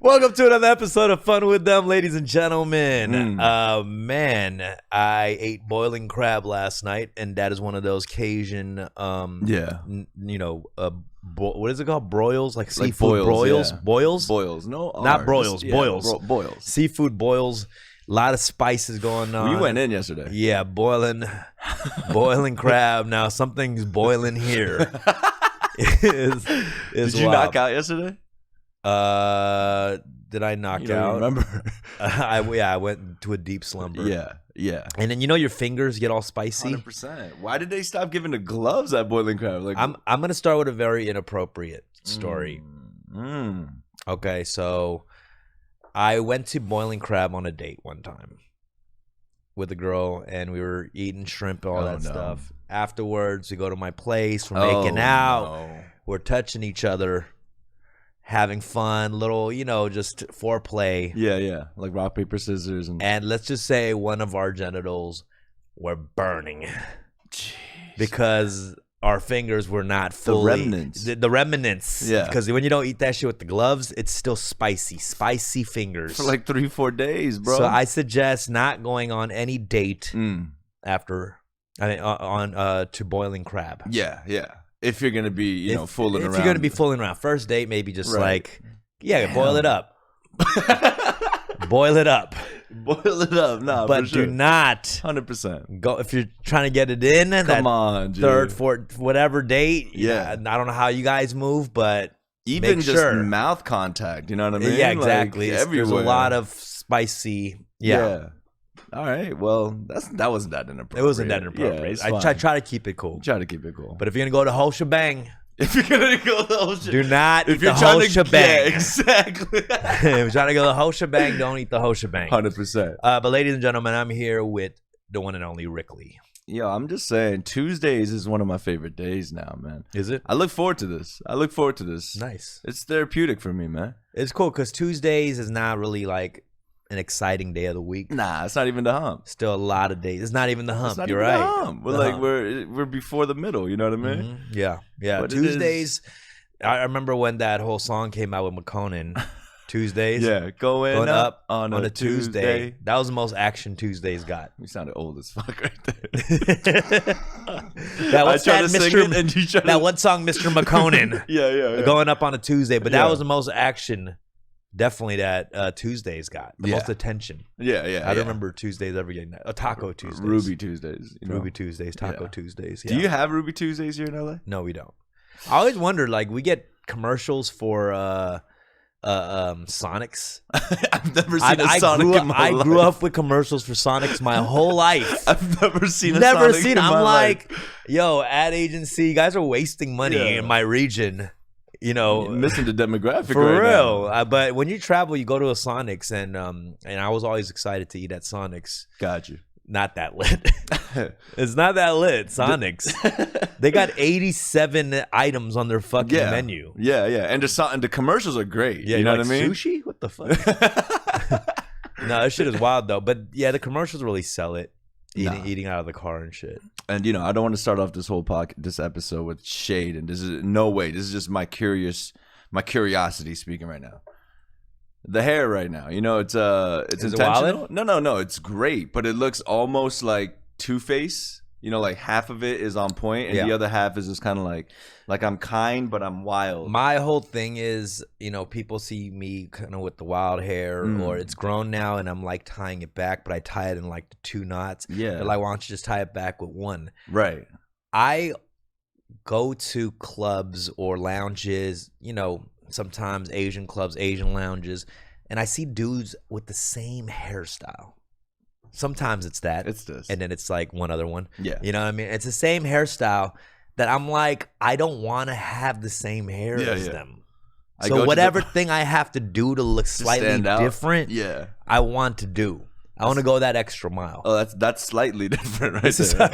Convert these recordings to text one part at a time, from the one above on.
Welcome to another episode of Fun with Them, ladies and gentlemen. Man, I ate boiling crab last night, and that is one of those Cajun, what is it called? Broils, like seafood broils. Yeah. Boils? No, not broils. Yeah, boils. Boils. Seafood boils. A lot of spices going on. You went in yesterday. Yeah, boiling crab. Now something's boiling here. Did you knock out yesterday? Did I knock you don't out? Remember? I went into a deep slumber. Yeah. And then your fingers get all spicy. 100%. Why did they stop giving the gloves at boiling crab? Like, I'm gonna start with a very inappropriate story. Okay, so I went to boiling crab on a date one time with a girl, and we were eating shrimp, all that stuff. Afterwards, we go to my place. We're making out. No. We're touching each other. Having fun, little, just foreplay. Yeah. Like rock, paper, scissors. And let's just say one of our genitals were burning. Jeez. Because our fingers were not fully. The remnants. The remnants. Yeah. Because when you don't eat that shit with the gloves, it's still spicy. Spicy fingers. For like 3-4 days, bro. So I suggest not going on any date after, to boiling crab. Yeah. If you're gonna be, fooling around. If you're gonna be fooling around, first date maybe just boil it up. Boil it up. Boil it up, but for sure. Do not 100% go if you're trying to get it in. Come on, dude. Third, fourth, whatever date. Yeah, I don't know how you guys move, but even just mouth contact. You know what I mean? Yeah, exactly. Like, there's a lot of spicy. Yeah. All right. Well, that wasn't that inappropriate. It wasn't that inappropriate. Yeah, I try to keep it cool. Try to keep it cool. But if you're gonna go the whole shebang, do not eat the whole shebang. Yeah, exactly. If you're trying to go the whole shebang, don't eat the whole shebang. 100%. But ladies and gentlemen, I'm here with the one and only Rick Lee. Yo, I'm just saying, Tuesdays is one of my favorite days now, man. Is it? I look forward to this. Nice. It's therapeutic for me, man. It's cool because Tuesdays is not really like an exciting day of the week. Nah, it's not even the hump. Still a lot of days. It's not even the hump. You're right. The hump. We're before the middle. You know what I mean? Mm-hmm. Yeah. But Tuesdays. I remember when that whole song came out with McConan. Tuesdays. Yeah, going up on a Tuesday. That was the most action Tuesdays got. You sounded old as fuck right there. That one song, Mr. McConan. Yeah. Going up on a Tuesday, but that was the most action. Definitely that Tuesdays got the most attention. Yeah. I don't remember Tuesdays ever getting that. Taco Tuesdays. Ruby Tuesdays. Ruby Tuesdays, Taco Tuesdays. Yeah. Do you have Ruby Tuesdays here in LA? No, we don't. I always wondered, like, we get commercials for Sonics. I've never seen a Sonic in my life. I grew up with commercials for Sonics my whole life. I've never seen a Sonic in my life. I'm like, yo, ad agency, you guys are wasting money in my region. You're missing the demographic for right real. Now. But when you travel, you go to a Sonics, and I was always excited to eat at Sonics. Got you. Not that lit. It's not that lit. Sonics. They got 87 items on their fucking menu. Yeah. And the commercials are great. Yeah, you know what I mean? Sushi? What the fuck? No, this shit is wild though. But yeah, the commercials really sell it. Eating out of the car and shit. And I don't want to start off this episode with shade, and this is no way. This is just my curiosity speaking right now. The hair right now, it's intentional. It No, it's great, but it looks almost like Two-Face. Like half of it is on point, and the other half is just kind of like I'm kind, but I'm wild. My whole thing is, people see me kind of with the wild hair, or it's grown now, and I'm like tying it back, but I tie it in like the 2 knots. Yeah, they're like, why don't you just tie it back with 1? Right. I go to clubs or lounges, sometimes Asian clubs, Asian lounges, and I see dudes with the same hairstyle. Sometimes it's that. It's this. And then it's like one other one. Yeah. You know what I mean? It's the same hairstyle that I'm like, I don't want to have the same hair as them. So whatever thing I have to do to look slightly different, I want to do. I want to go that extra mile. Oh, that's slightly different right there.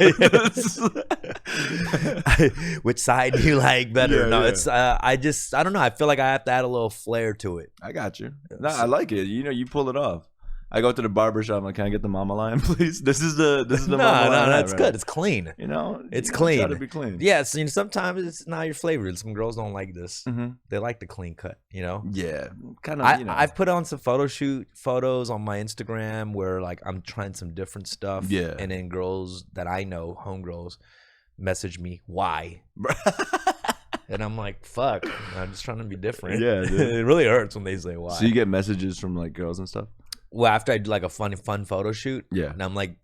Which side do you like better? It's I don't know. I feel like I have to add a little flair to it. I got you. No, I like it. You pull it off. I go to the barbershop. I'm like, can I get the mama line, please? This is the mama line. No, it's good. It's clean. You know, it's clean. Try to be clean. Yeah, so, sometimes it's not your flavor. Some girls don't like this. Mm-hmm. They like the clean cut. Yeah, kind of. I've put on some photos on my Instagram where like I'm trying some different stuff. Yeah, and then girls that I know, homegirls, message me why. And I'm like, fuck, I'm just trying to be different. Yeah, dude. It really hurts when they say why. So you get messages from like girls and stuff? Well, after I do like a fun photo shoot, and I'm like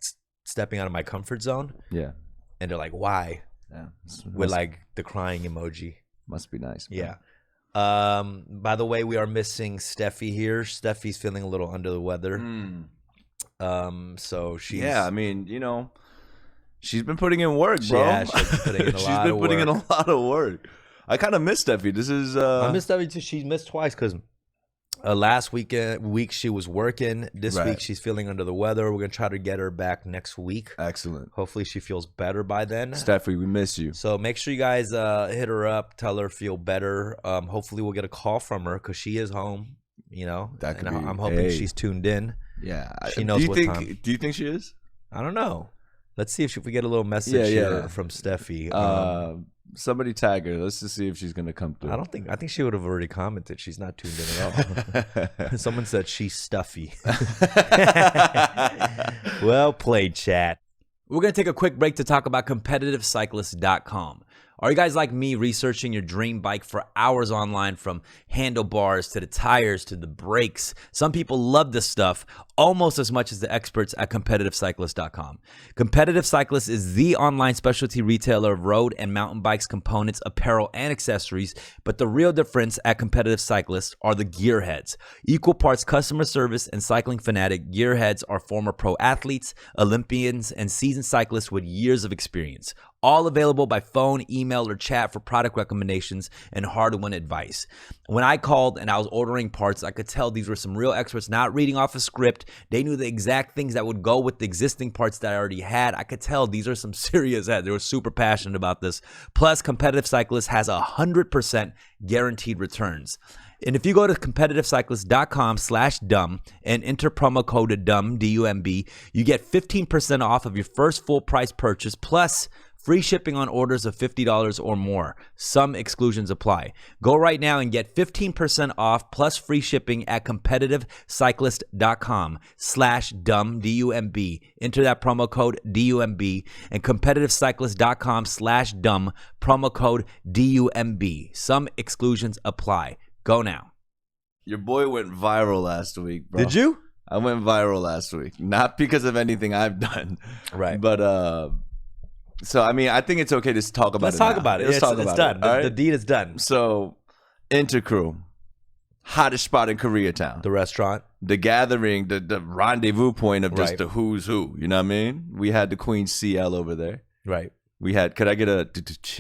stepping out of my comfort zone. Yeah. And they're like, why? Yeah. With like the crying emoji. Must be nice. Man. Yeah. By the way, we are missing Steffi here. Steffi's feeling a little under the weather. So she's... Yeah, I mean, she's been putting in work, bro. Yeah, she's been putting in a lot of work. I kind of miss Steffi. This is I miss Steffi too. She missed twice because last week she was working. This week she's feeling under the weather. We're gonna try to get her back next week. Excellent. Hopefully she feels better by then. Steffi, we miss you. So make sure you guys hit her up, tell her feel better. Hopefully we'll get a call from her because she is home. That could I'm hoping she's tuned in. Yeah, she knows what time. Do you think she is? I don't know. Let's see if we get a little message here from Steffi. Somebody tag her. Let's just see if she's gonna come through. I think she would have already commented. She's not tuned in at all. Someone said she's stuffy. Well played, chat. We're gonna take a quick break to talk about CompetitiveCyclist.com. Are you guys like me researching your dream bike for hours online, from handlebars to the tires to the brakes? Some people love this stuff almost as much as the experts at CompetitiveCyclist.com. Competitive Cyclist is the online specialty retailer of road and mountain bikes, components, apparel, and accessories. But the real difference at Competitive Cyclist are the gearheads. Equal parts customer service and cycling fanatic, gearheads are former pro athletes, Olympians, and seasoned cyclists with years of experience. All available by phone, email, or chat for product recommendations and hard-won advice. When I called and I was ordering parts, I could tell these were some real experts, not reading off a script. They knew the exact things that would go with the existing parts that I already had. I could tell these are some serious heads. They were super passionate about this. Plus, Competitive Cyclist has 100% guaranteed returns. And if you go to CompetitiveCyclist.com/dumb and enter promo code DUMB, D-U-M-B, you get 15% off of your first full price purchase, plus free shipping on orders of $50 or more. Some exclusions apply. Go right now and get 15% off plus free shipping at CompetitiveCyclist.com/dumb, D-U-M-B. Enter that promo code D-U-M-B, and CompetitiveCyclist.com/dumb, promo code D-U-M-B. Some exclusions apply. Go now. Your boy went viral last week, bro. Did you? I went viral last week. Not because of anything I've done. Right. But, so, I mean, I think it's okay to talk about Let's talk about it. Let's talk about it's done. it. Right? The deed is done. So, Intercrew, hottest spot in Koreatown. The restaurant. The gathering, the rendezvous point of just the who's who. You know what I mean? We had the Queen CL over there. Right. We had, could I get a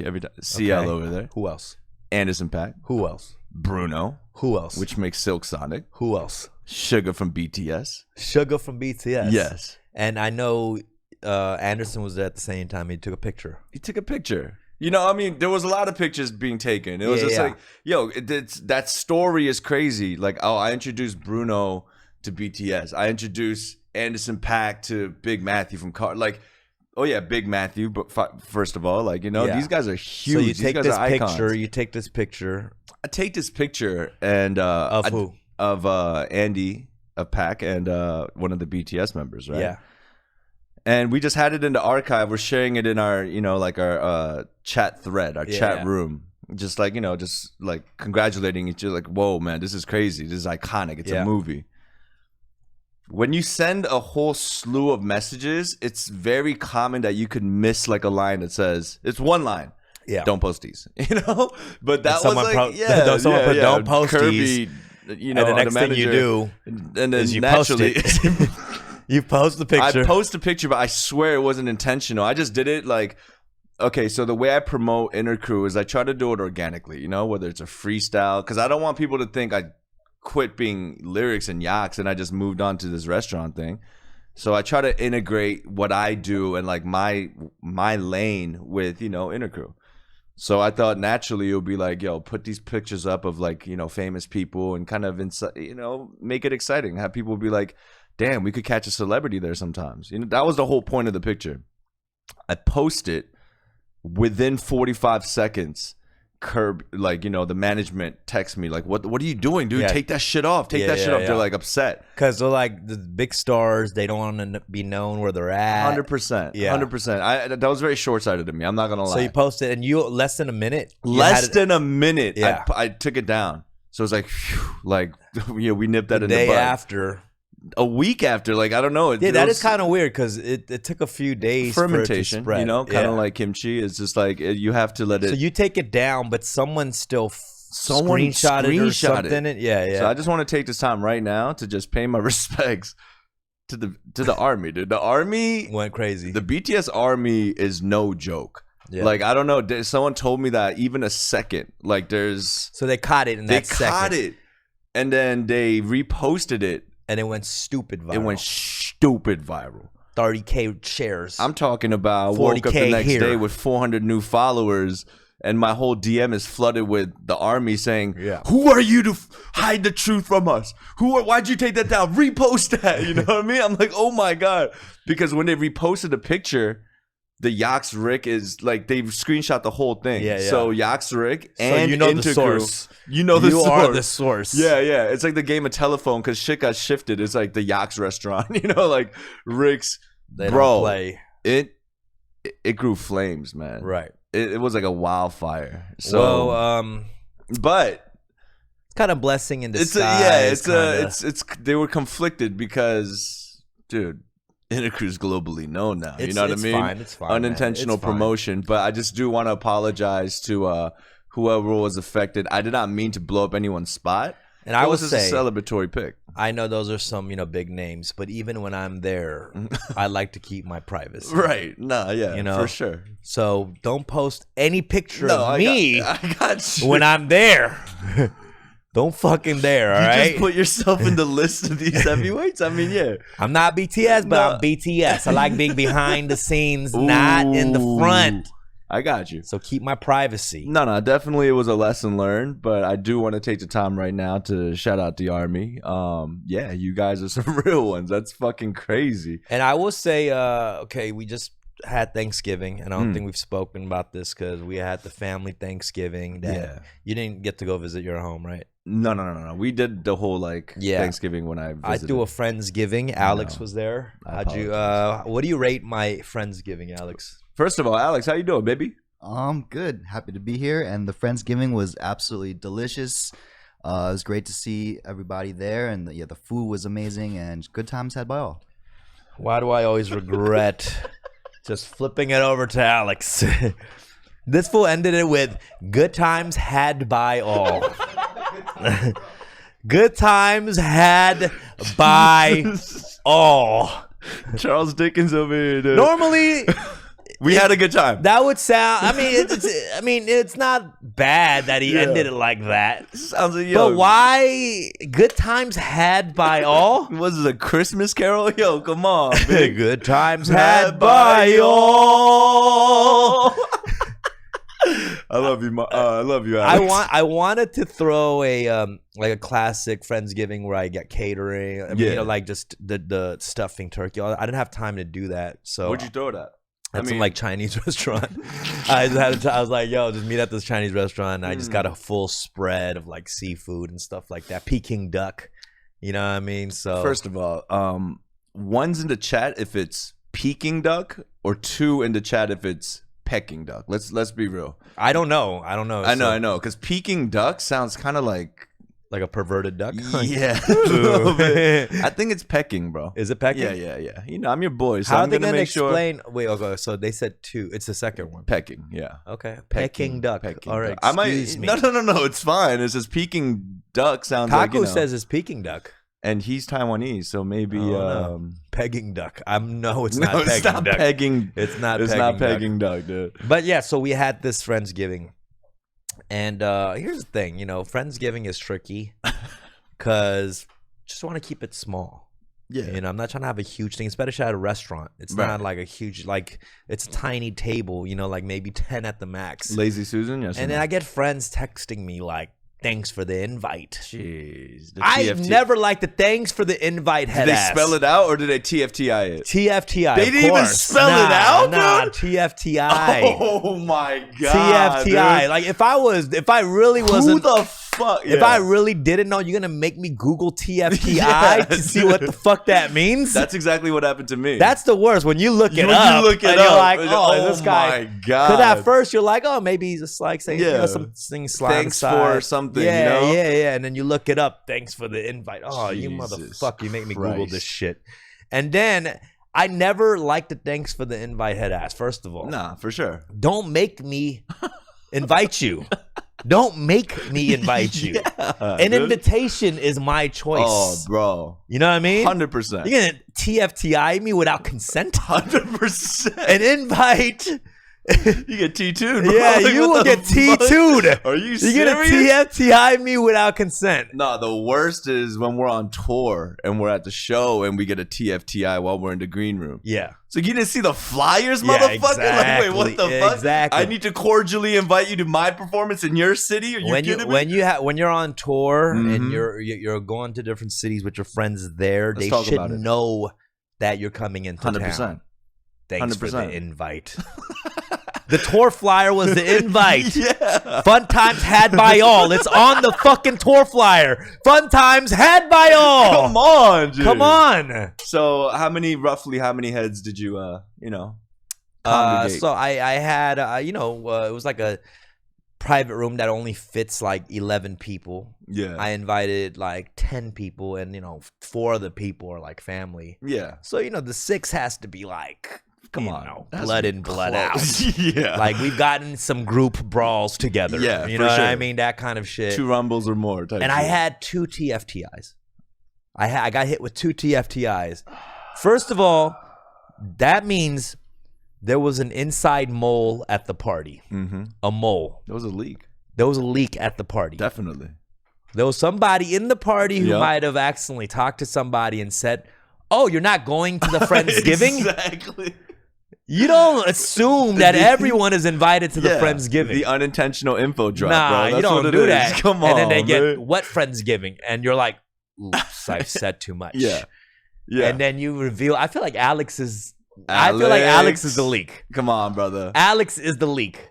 every time? CL over there. Who else? Anderson .Paak. Who else? Bruno. Who else? Which makes Silk Sonic. Who else? Sugar from BTS. Sugar from BTS. Yes. And I know Anderson was there at the same time. He took a picture. He took a picture. You know, I mean, there was a lot of pictures being taken. It was like, yo, that story is crazy. Like, oh, I introduced Bruno to BTS. I introduced Anderson .Paak to Big Matthew from Like, oh yeah, Big Matthew. But first of all, like, you know, these guys are huge. So you take these this guys are picture. icons. You take this picture. I take this picture and of who? Of Andy of Paak and one of the BTS members, right? Yeah. And we just had it in the archive. We're sharing it in our, you know, like our chat thread, our chat room. Just like, you know, just like congratulating each other. Like, whoa, man, this is crazy. This is iconic. It's a movie. When you send a whole slew of messages, it's very common that you could miss like a line that says, it's one line. Yeah. Don't post these. You know? But that was like, someone put don't post Kirby, these. You know, and the next thing you do and then is you naturally, post it. You post the picture. I post a picture, but I swear it wasn't intentional. I just did it like, okay, so the way I promote Intercrew is I try to do it organically, you know, whether it's a freestyle, because I don't want people to think I quit being Lyrics and Yaks and I just moved on to this restaurant thing. So I try to integrate what I do and like my lane with, you know, Intercrew. So I thought naturally it would be like, yo, put these pictures up of like, you know, famous people and kind of, you know, make it exciting. Have people be like, damn, we could catch a celebrity there sometimes. You know, that was the whole point of the picture. I post it within 45 seconds. The management texts me like, what are you doing, dude? Take that shit off. Take that shit off. They're like upset because they're like the big stars. They don't want to be known where they're at. 100%. 100%. That was very short-sighted of me. I'm not gonna lie. So you posted and you less than a minute. Less than a minute. Yeah. I took it down. So it's like, whew, we nipped that in the bud. Day after. A week after, like, I don't know. That is kind of weird because it took a few days fermentation, for it to spread. Kind of like kimchi. It's just like you have to let it. So you take it down, but someone still screenshot it or something. Yeah. So I just want to take this time right now to just pay my respects to the army, dude. The army went crazy. The BTS army is no joke. Yeah. Like, I don't know. Someone told me that even a second. Like, there's. So they caught it in that second. They caught it, and then they reposted it. And it went stupid viral. It went stupid viral. 30K shares. I'm talking about, I woke up the next day with 400 new followers, and my whole DM is flooded with the army saying, who are you to hide the truth from us? Why'd you take that down? Repost that. You know what I mean? I'm like, oh my God. Because when they reposted the picture, the Yax Rick is like, they screenshot the whole thing. So Yax Rick and Intercrew, the source. You know the source. You are the source. Yeah. It's like the game of telephone because shit got shifted. It's like the Yax restaurant. You know, like Rick's. They don't play. It grew flames, man. Right. It was like a wildfire. So, but it's kind of blessing in disguise. It's they were conflicted because, dude, Intercrew's globally known now. You know what I mean? It's fine. Unintentional promotion. But I just do want to apologize to whoever was affected. I did not mean to blow up anyone's spot. And I was just a celebratory pick. I know those are some, big names, but even when I'm there, I like to keep my privacy. Right. For sure. So don't post any picture of me I got you. when I'm there. Don't fucking dare, all right? You just put yourself in the list of these heavyweights? I mean, yeah. I'm not BTS, but I'm BTS. I like being behind the scenes, not in the front. I got you. So keep my privacy. No, definitely it was a lesson learned, but I do want to take the time right now to shout out the army. Yeah, you guys are some real ones. That's fucking crazy. And I will say, we just had Thanksgiving, and I don't think we've spoken about this because we had the family Thanksgiving. You didn't get to go visit your home, right? No. We did the whole Thanksgiving when I visited. I threw a Friendsgiving. Alex was there. How'd you? What do you rate my Friendsgiving, Alex? First of all, Alex, how you doing, baby? Good. Happy to be here, and the Friendsgiving was absolutely delicious. It was great to see everybody there, and the food was amazing, and good times had by all. Why do I always regret just flipping it over to Alex? This fool ended it with good times had by all. Good times had by all. Charles Dickens over here, dude. Normally, we had a good time. That would sound. It's not bad that he ended it like that. Sounds like, but why? Good times had by all. Was it a Christmas carol? Yo, come on, big. Good times had by all. I love you. I love you, Alex. I wanted to throw a classic Friendsgiving where I get catering. Just the stuffing turkey. I didn't have time to do that. So where'd you throw it at? At some Chinese restaurant. I was like, yo, just meet at this Chinese restaurant. And I just got a full spread of seafood and stuff like that. Peking duck. You know what I mean? So first of all, one's in the chat if it's Peking duck, or two in the chat if it's Peking duck. Let's be real. I don't know. I know. Because Peking duck sounds kind of like a perverted duck. Yeah, a little bit. I think it's pecking, bro. Is it pecking? Yeah. I'm your boy. So how I'm are they gonna explain? Sure... Wait, okay. So they said two. It's the second one. Pecking. Yeah. Okay. Peking duck. All right. Excuse me. No. It's fine. It's just Peking duck sounds like. Kaku says it's Peking duck. And he's Taiwanese, so maybe pegging duck. It's not pegging duck. It's not pegging duck, dude. But yeah, so we had this Friendsgiving, and here's the thing, Friendsgiving is tricky because just want to keep it small. Yeah, I'm not trying to have a huge thing, especially at a restaurant. It's not like a huge, it's a tiny table, maybe 10 at the max. Lazy Susan, yes. And then I get friends texting me like, thanks for the invite. Jeez. I never liked the thanks for the invite head Did they ass. spell it out or did they TFTI it? TFTI. They didn't even spell it out, dude? TFTI. Oh my god. TFTI. Dude. Like if I really wasn't. Who the fuck? If I really didn't know, you're gonna make me Google TFTI Yeah, to see what the fuck that means. That's exactly what happened to me. That's the worst. When you look it When up, you look it and up, you're like, oh this guy. my god. Because at first you're like, oh, maybe he's just like saying, something slide Thanks aside. for something, Yeah, you know? yeah. And then you look it up. Thanks for the invite. Oh, you Jesus motherfucker. You make me Google Christ. this shit. And then I never liked the thanks for the invite head ass, first of all. Nah, for sure. Don't make me invite you. Don't make me invite you. An invitation is my choice. Oh, bro. You know what I mean? 100%. You're going to TFTI me without consent? 100%. An invite. You get T2'd, bro. Yeah, Like, you will what get the fuck? T2'd. Are you You're going to serious? TFTI me without consent. No, the worst is when we're on tour and we're at the show and we get a TFTI while we're in the green room. Yeah. So you didn't see the flyers, Yeah, motherfucker? exactly, Like, wait, what the fuck? exactly. I need to cordially invite you to my performance in your city? Are you kidding me? When you're on tour and Mhm. you're going to different cities with your friends there, Let's they talk should about it. know that you're coming into 100%. town. Thanks for 100%. the invite. The tour flyer was the invite. Yeah. Fun times had by all. It's on the fucking tour flyer. Fun times had by all. Come on, dude. Come on. So roughly how many heads did you, congregate? So I had, it was like a private room that only fits like 11 people. Yeah. I invited like 10 people and, 4 of the people are like family. Yeah. So, the 6 has to be like, Come on. That's blood in, blood out. Yeah. Like we've gotten some group brawls together. Yeah, you for know what sure. I mean? That kind of shit. 2 rumbles or more. Type And I shit. had 2 TFTIs. I got hit with 2 TFTIs. First of all, that means there was an inside mole at the party. Mm-hmm. A mole. There was a leak. There was a leak at the party. Definitely. There was somebody in the party who Yep. might have accidentally talked to somebody and said, "Oh, you're not going to the Friendsgiving?" Exactly. You don't assume that everyone is invited to the Friendsgiving. The unintentional info drop, Nah, bro. you That's don't what it do is. that. Come on, and then they get, man. "What Friendsgiving?" And you're like, "Oops, I've said too much." Yeah. Yeah. And then you reveal. I feel like Alex is the leak. Come on, brother. Alex is the leak.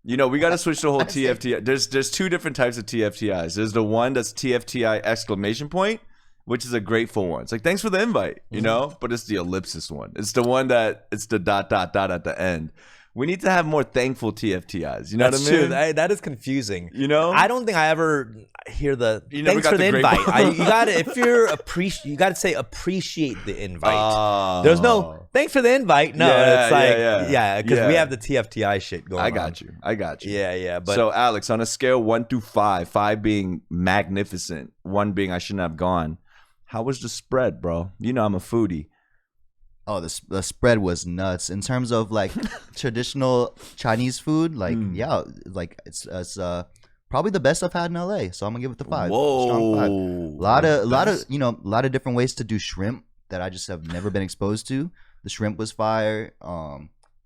We got to switch the whole TFTI. There's 2 different types of TFTIs. There's the one that's TFTI exclamation point, which is a grateful one. It's like, thanks for the invite, but it's the ellipsis one. It's the one that it's the ... at the end. We need to have more thankful TFTIs. You know That's what I mean? true. That is confusing. I I don't think I ever hear the You never thanks got for the the great invite. one. You gotta say appreciate the invite. There's no thanks for the invite. No, Yeah, it's like yeah. because Yeah. we have the TFTI shit going on. I got you. Yeah, but So Alex, on a scale 1 through 5, 5 being magnificent, 1 being I shouldn't have gone, how was the spread, bro? I'm a foodie. Oh, the spread was nuts in terms of like traditional Chinese food. Like, like it's probably the best I've had in LA. So I'm gonna give it the 5. Whoa, Strong 5. A lot of different ways to do shrimp that I just have never been exposed to. The shrimp was fire.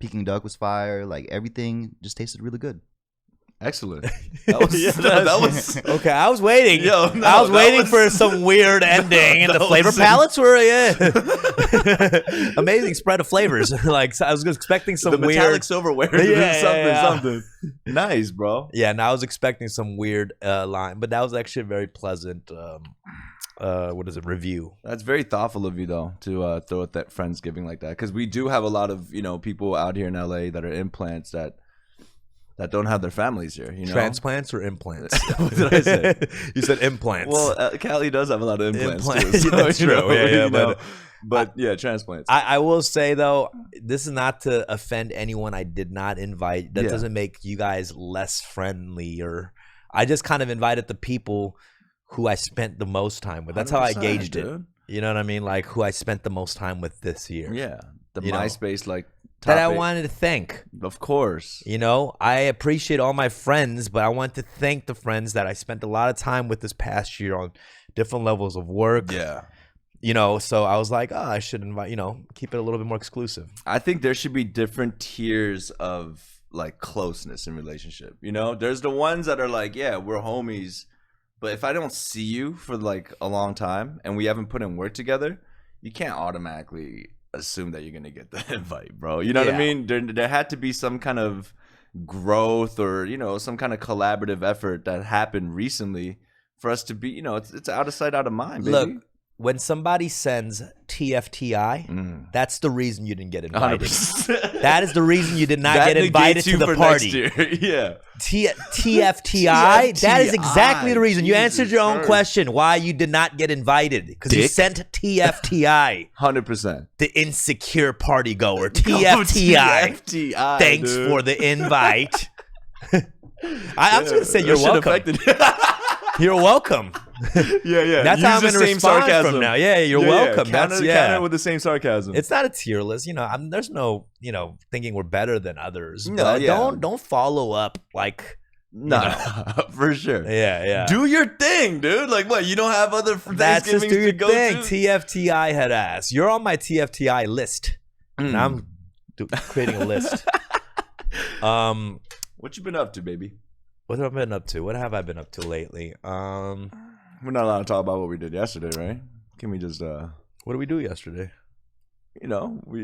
Peking duck was fire. Like everything just tasted really good. Excellent. That was okay. I was waiting. I was waiting for some weird ending, and the flavor palettes were amazing spread of flavors. Like I was expecting some the weird metallic silverware. Something. Nice, bro. Yeah, and I was expecting some weird line, but that was actually a very pleasant. Review. That's very thoughtful of you, though, to throw at that Friendsgiving like that, because we do have a lot of people out here in LA that are implants that don't have their families here. Transplants or implants? What did I say? You said implants. Well, Cali does have a lot of implants too. Yeah, that's true. But transplants. I will say though, this is not to offend anyone I did not invite. That doesn't make you guys less friendly, or I just kind of invited the people who I spent the most time with. That's how I gauged it. You know what I mean? Like who I spent the most time with this year. Yeah, the MySpace that I wanted to thank. Of course. I appreciate all my friends, but I want to thank the friends that I spent a lot of time with this past year on different levels of work. Yeah. So I was like, I should invite, keep it a little bit more exclusive. I think there should be different tiers of like closeness in relationship. You know, there's the ones that are like, yeah, we're homies, but if I don't see you for like a long time and we haven't put in work together, you can't automatically assume that you're gonna get the invite, bro. You know what I mean? There had to be some kind of growth or, you know, some kind of collaborative effort that happened recently for us to be, you know, it's out of sight, out of mind, baby. Look, when somebody sends TFTI, that's the reason you didn't get invited. 100%. That is the reason you did not get invited to the party. Yeah. TFTI, that is exactly the reason. Jesus, you answered your own question why you did not get invited. Because you sent TFTI. 100%. The insecure party goer. TFTI. Thanks dude. For the invite. I'm just going to say you're welcome. You're welcome. Yeah. That's how I'm going to respond from now. Yeah, you're welcome. Counter it with the same sarcasm. It's not a tier list. You know, there's no, you know, thinking we're better than others. No, don't follow up like. No, for sure. Yeah. Do your thing, dude. Like what? You don't have other That's Thanksgivings just do your to go thing. to? TFTI head ass. You're on my TFTI list. And I'm creating a list. What you been up to, baby? What have I been up to? What have I been up to lately? We're not allowed to talk about what we did yesterday, right? Can we just what did we do yesterday? You know, we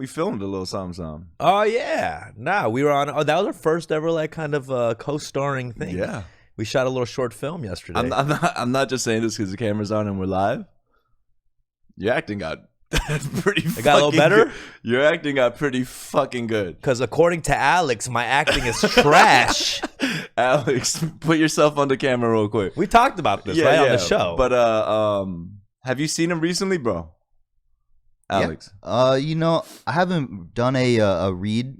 filmed a little something. Oh yeah. Nah, we were on that was our first ever like kind of co-starring thing. Yeah. We shot a little short film yesterday. I'm not just saying this because the camera's on and we're live. Your acting got pretty it got a little better? Good. Your acting got pretty fucking good. Because according to Alex, my acting is trash. Alex, put yourself on the camera real quick. We talked about this on the show. But have you seen him recently, bro? Alex? Yeah. You know, I haven't done a read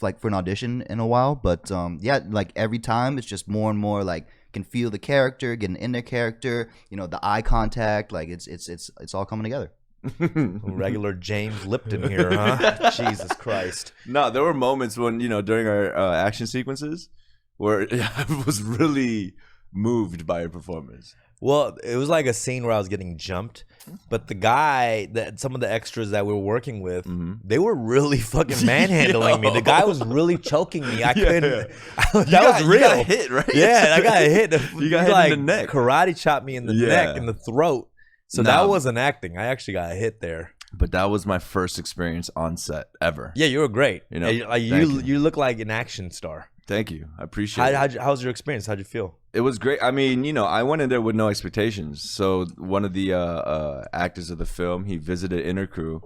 like for an audition in a while, but yeah, like every time it's just more and more like can feel the character, getting in their character, you know, the eye contact, like it's all coming together. Regular James Lipton here, huh? Jesus Christ. No, there were moments when, you know, during our action sequences where I was really moved by your performance. Well, it was like a scene where I was getting jumped, but the guy, some of the extras that we were working with, they were really fucking manhandling me. The guy was really choking me. I couldn't. That was real. You got hit, right? Yeah, I got hit. You got hit like, in the neck. Karate chopped me in the neck, in the throat. So that wasn't acting. I actually got hit there. But that was my first experience on set ever. Yeah, you were great. You know, you look like an action star. Thank you. I appreciate it. How was your experience? How'd you feel? It was great. I mean, you know, I went in there with no expectations. So one of the actors of the film, he visited Intercrew,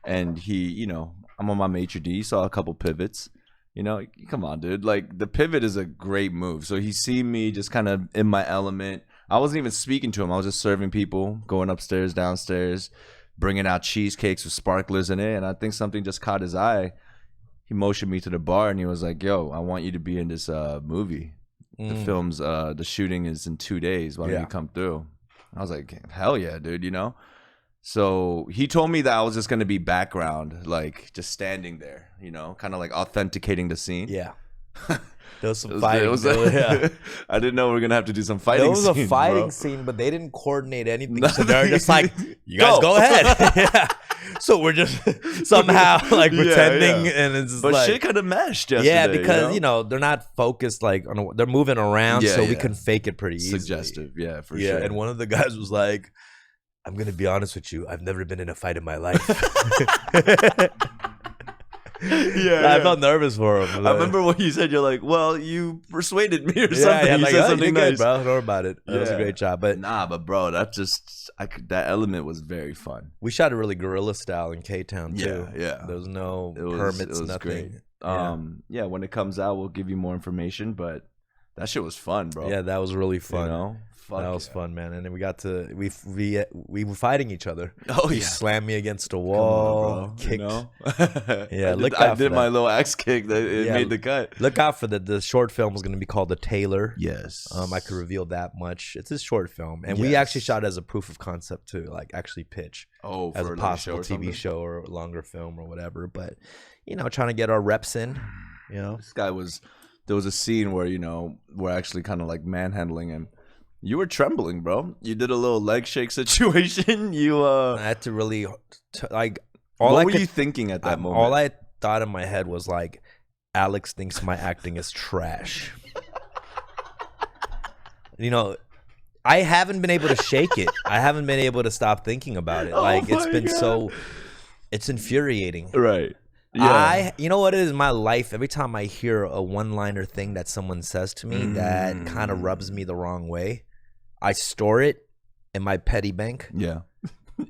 and he, you know, I'm on my maitre d', saw a couple pivots. You know, come on, dude. Like, the pivot is a great move. So he seen me just kind of in my element. I wasn't even speaking to him. I was just serving people, going upstairs, downstairs, bringing out cheesecakes with sparklers in it. And I think something just caught his eye. He motioned me to the bar and he was like, yo, I want you to be in this movie. The film's, the shooting is in 2 days. Why don't you come through? I was like, hell yeah, dude, you know? So he told me that I was just going to be background, like just standing there, you know, kind of like authenticating the scene. Yeah. There was some fighting. I didn't know we were going to have to do some fighting There was a fighting scene, but they didn't coordinate anything. So they're just like, you guys go ahead. Yeah. So we're just somehow like pretending, and it's just but like, shit kind of meshed yesterday. Yeah, because you know they're not focused like on. They're moving around, so we can fake it pretty easily. Suggestive, yeah, for Yeah, sure. and one of the guys was like, "I'm gonna be honest with you. I've never been in a fight in my life." I felt nervous for him. I remember what you said. You're like, "Well, you persuaded me," or something. Yeah, you like, said something nice, good, bro. Don't worry about it. It was a great job, but but bro, that element was very fun. We shot it really guerrilla style in K-Town too. Yeah. There was no permits, it was nothing. Great. When it comes out, we'll give you more information. But that shit was fun, bro. Yeah, that was really fun. You know? That was fun, man. And then we got to we were fighting each other. Oh yeah, he slammed me against a wall, kicked. You know? I did my little axe kick that made the cut. Look out for the short film was going to be called The Tailor. Yes. I could reveal that much. It's a short film, and we actually shot it as a proof of concept to like actually pitch as a possible TV show or longer film or whatever. But you know, trying to get our reps in. You know, there was a scene where we're actually kind of like manhandling him. You were trembling, bro. You did a little leg shake situation. I had to really what were you thinking at that moment? All I thought in my head was like, Alex thinks my acting is trash. You know, I haven't been able to shake it. I haven't been able to stop thinking about it. Like, it's been so, it's infuriating. Right. Yeah. You know what it is in my life? Every time I hear a one-liner thing that someone says to me that kind of rubs me the wrong way, I store it in my petty bank. Yeah.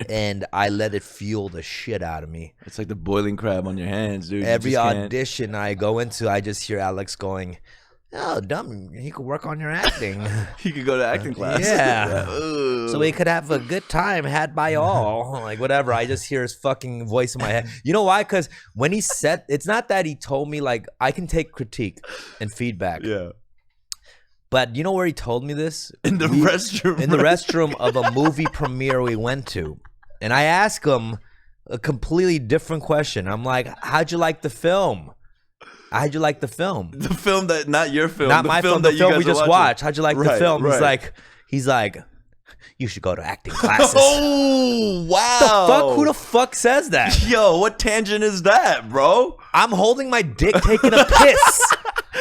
And I let it fuel the shit out of me. It's like the boiling crab on your hands, dude. Every audition I go into, I just hear Alex going, "Oh, dumb, he could work on your acting." He could go to acting class. Yeah. So we could have a good time had by all. Like, whatever. I just hear his fucking voice in my head. You know why? Because when he said, it's not that he told me, like, I can take critique and feedback. Yeah. But you know where he told me this? In the restroom. In the restroom of a movie premiere we went to. And I asked him a completely different question. I'm like, how'd you like the film? How'd you like the film? The film that, not your film. Not my film, the film we just watched. How'd you like the film? Right. He's like, you should go to acting classes. Oh, wow. Who the fuck says that? Yo, what tangent is that, bro? I'm holding my dick taking a piss.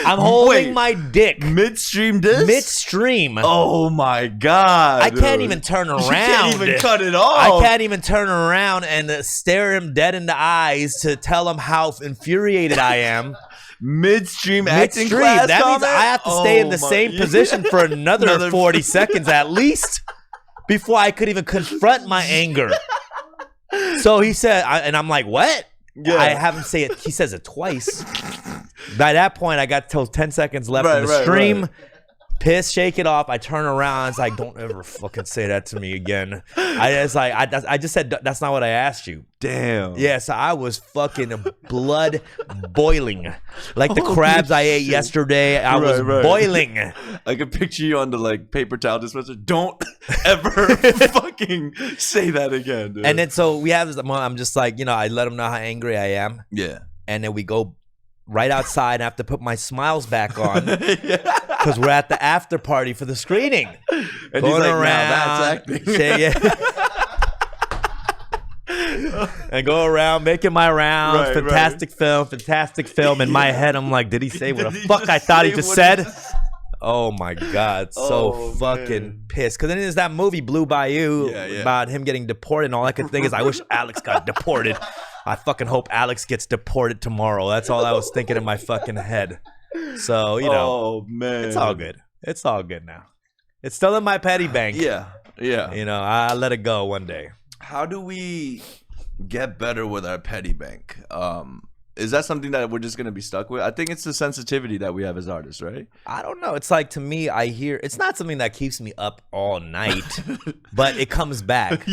I'm holding my dick. Midstream diss? Midstream. Oh my God. I can't even turn around. You can't even cut it off. I can't even turn around and stare him dead in the eyes to tell him how infuriated I am. Midstream acting class That means I have to stay in the same position for another 40 seconds at least before I could even confront my anger. So he said, and I'm like, what? Yeah. I have him say it. He says it twice. By that point, I got till 10 seconds left in the stream. Right. Piss, shake it off. I turn around. It's like, don't ever fucking say that to me again. I just said, that's not what I asked you. Damn. Yeah, so I was fucking blood boiling. Like the crabs I ate yesterday, I was boiling. I could picture you on the like paper towel dispenser. Don't ever fucking say that again, dude. And then so we have this, I'm just like, you know, I let him know how angry I am. Yeah. And then we go right outside and I have to put my smiles back on because we're at the after party for the screening. And going he's like, around, now that's acting. And go around making my rounds. Fantastic film. In my head, I'm like, did he say what the fuck I thought he just said? Oh my God, so fucking pissed. Because then there's that movie Blue Bayou about him getting deported, and all I could think is, I wish Alex got deported. I fucking hope Alex gets deported tomorrow. That's all I was thinking in my fucking head. So, you know, it's all good. It's all good now. It's still in my petty bank. Yeah. You know, I'll let it go one day. How do we get better with our petty bank? Is that something that we're just going to be stuck with? I think it's the sensitivity that we have as artists, right? I don't know. It's like, to me, I hear, it's not something that keeps me up all night, but it comes back.